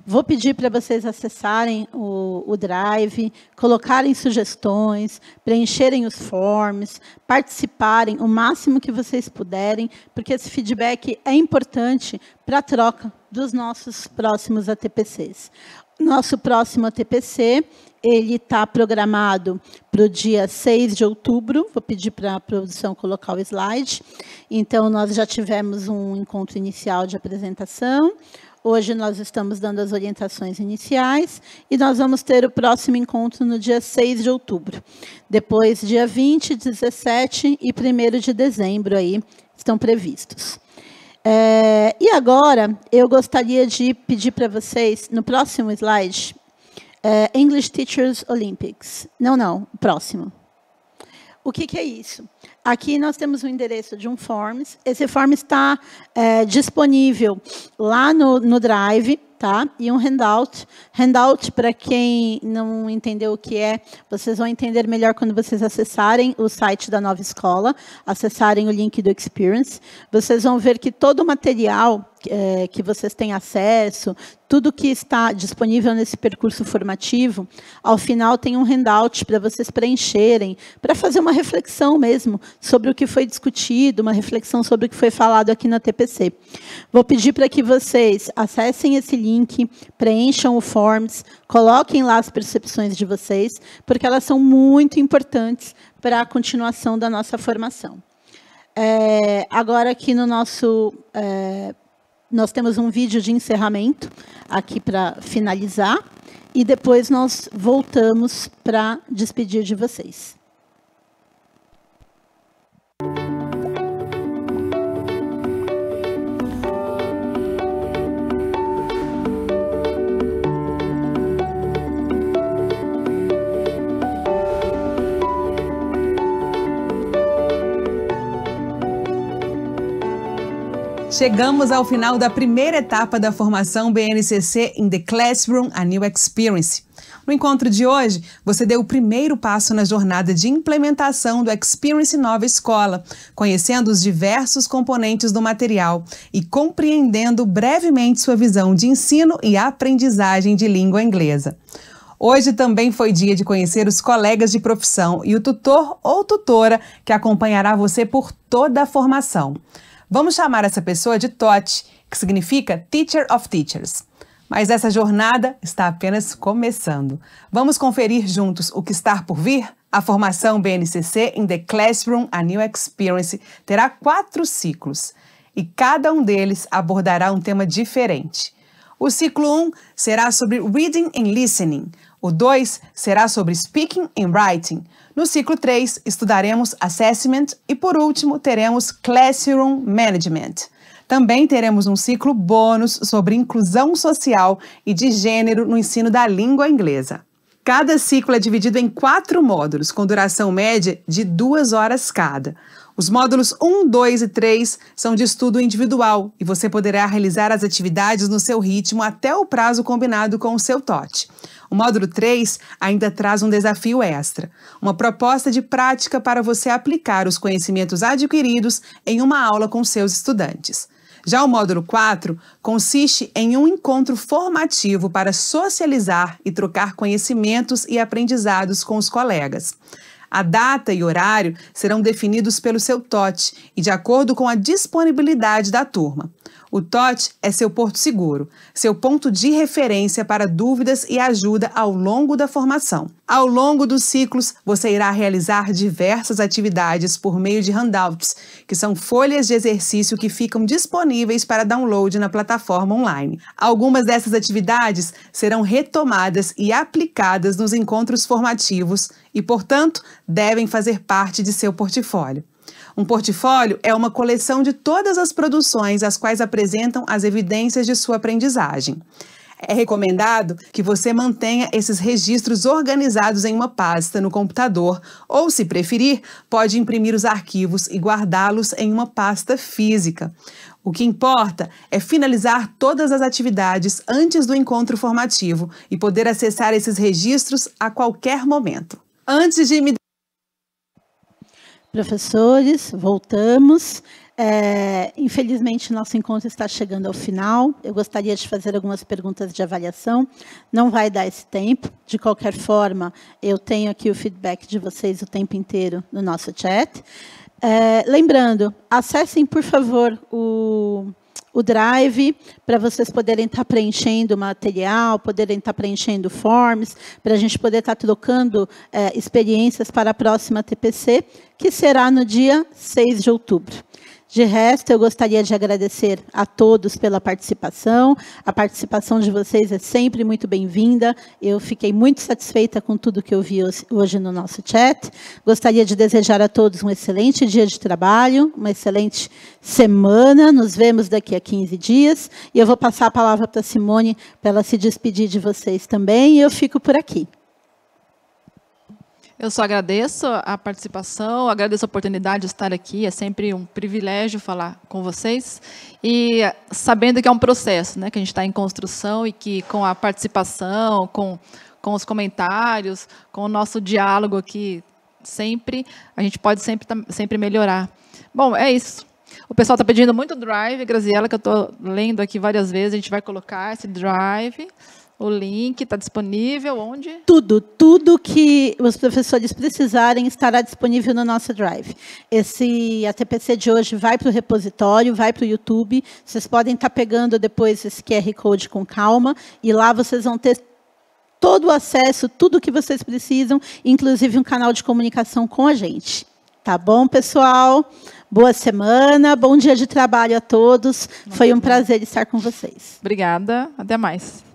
Vou pedir para vocês acessarem o Drive, colocarem sugestões, preencherem os forms, participarem o máximo que vocês puderem, porque esse feedback é importante para a troca dos nossos próximos ATPCs. Nosso próximo ATPC, ele está programado para o dia 6 de outubro. Vou pedir para a produção colocar o slide. Então, nós já tivemos um encontro inicial de apresentação. Hoje, nós estamos dando as orientações iniciais. E nós vamos ter o próximo encontro no dia 6 de outubro. Depois, dia 20, 17 e 1º de dezembro aí, estão previstos. E agora, eu gostaria de pedir para vocês, no próximo slide, English Teachers Olympics. Não, próximo. O que é isso? Aqui nós temos o endereço de um Forms. Esse Forms está disponível lá no Drive, tá? E um handout. Handout, para quem não entendeu o que é, vocês vão entender melhor quando vocês acessarem o site da Nova Escola, acessarem o link do Experience. Vocês vão ver que todo o material que vocês têm acesso, tudo que está disponível nesse percurso formativo, ao final tem um handout para vocês preencherem, para fazer uma reflexão mesmo sobre o que foi discutido, uma reflexão sobre o que foi falado aqui na TPC. Vou pedir para que vocês acessem esse link, preencham o Forms, coloquem lá as percepções de vocês, porque elas são muito importantes para a continuação da nossa formação. Agora, aqui no nosso... nós temos um vídeo de encerramento aqui para finalizar, e depois nós voltamos para despedir de vocês. Chegamos ao final da primeira etapa da formação BNCC in the Classroom, a New Experience. No encontro de hoje, você deu o primeiro passo na jornada de implementação do Experience Nova Escola, conhecendo os diversos componentes do material e compreendendo brevemente sua visão de ensino e aprendizagem de língua inglesa. Hoje também foi dia de conhecer os colegas de profissão e o tutor ou tutora que acompanhará você por toda a formação. Vamos chamar essa pessoa de TOT, que significa Teacher of Teachers. Mas essa jornada está apenas começando. Vamos conferir juntos o que está por vir? A formação BNCC in the Classroom, a New Experience, terá 4 ciclos, e cada um deles abordará um tema diferente. O ciclo 1 será sobre Reading and Listening. O 2 será sobre Speaking and Writing. No ciclo 3, estudaremos Assessment e, por último, teremos Classroom Management. Também teremos um ciclo bônus sobre inclusão social e de gênero no ensino da língua inglesa. Cada ciclo é dividido em 4 módulos, com duração média de 2 horas cada. Os módulos 1, 2 e 3 são de estudo individual e você poderá realizar as atividades no seu ritmo até o prazo combinado com o seu TOT. O módulo 3 ainda traz um desafio extra, uma proposta de prática para você aplicar os conhecimentos adquiridos em uma aula com seus estudantes. Já o módulo 4 consiste em um encontro formativo para socializar e trocar conhecimentos e aprendizados com os colegas. A data e horário serão definidos pelo seu TOT e de acordo com a disponibilidade da turma. O TOT é seu porto seguro, seu ponto de referência para dúvidas e ajuda ao longo da formação. Ao longo dos ciclos, você irá realizar diversas atividades por meio de handouts, que são folhas de exercício que ficam disponíveis para download na plataforma online. Algumas dessas atividades serão retomadas e aplicadas nos encontros formativos e, portanto, devem fazer parte de seu portfólio. Um portfólio é uma coleção de todas as produções as quais apresentam as evidências de sua aprendizagem. É recomendado que você mantenha esses registros organizados em uma pasta no computador ou, se preferir, pode imprimir os arquivos e guardá-los em uma pasta física. O que importa é finalizar todas as atividades antes do encontro formativo e poder acessar esses registros a qualquer momento. Antes de me... Professores, voltamos. Infelizmente, nosso encontro está chegando ao final. Eu gostaria de fazer algumas perguntas de avaliação. Não vai dar esse tempo. De qualquer forma, eu tenho aqui o feedback de vocês o tempo inteiro no nosso chat. Lembrando, acessem, por favor, o Drive, para vocês poderem estar preenchendo material, poderem estar preenchendo forms, para a gente poder estar trocando experiências para a próxima TPC, que será no dia 6 de outubro. De resto, eu gostaria de agradecer a todos pela participação. A participação de vocês é sempre muito bem-vinda. Eu fiquei muito satisfeita com tudo que eu vi hoje no nosso chat. Gostaria de desejar a todos um excelente dia de trabalho, uma excelente semana. Nos vemos daqui a 15 dias. E eu vou passar a palavra para a Simone, para ela se despedir de vocês também. E eu fico por aqui. Eu só agradeço a participação, agradeço a oportunidade de estar aqui, é sempre um privilégio falar com vocês, e sabendo que é um processo, né, que a gente está em construção e que com a participação, com os comentários, com o nosso diálogo aqui, a gente pode sempre melhorar. Bom, é isso. O pessoal está pedindo muito Drive, Graziela, que eu estou lendo aqui várias vezes, a gente vai colocar esse Drive. O link está disponível onde? Tudo que os professores precisarem estará disponível no nosso Drive. A TPC de hoje vai para o repositório, vai para o YouTube. Vocês podem estar pegando depois esse QR Code com calma, e lá vocês vão ter todo o acesso, tudo o que vocês precisam, inclusive um canal de comunicação com a gente. Tá bom, pessoal? Boa semana, bom dia de trabalho a todos. Foi um prazer estar com vocês. Obrigada, até mais.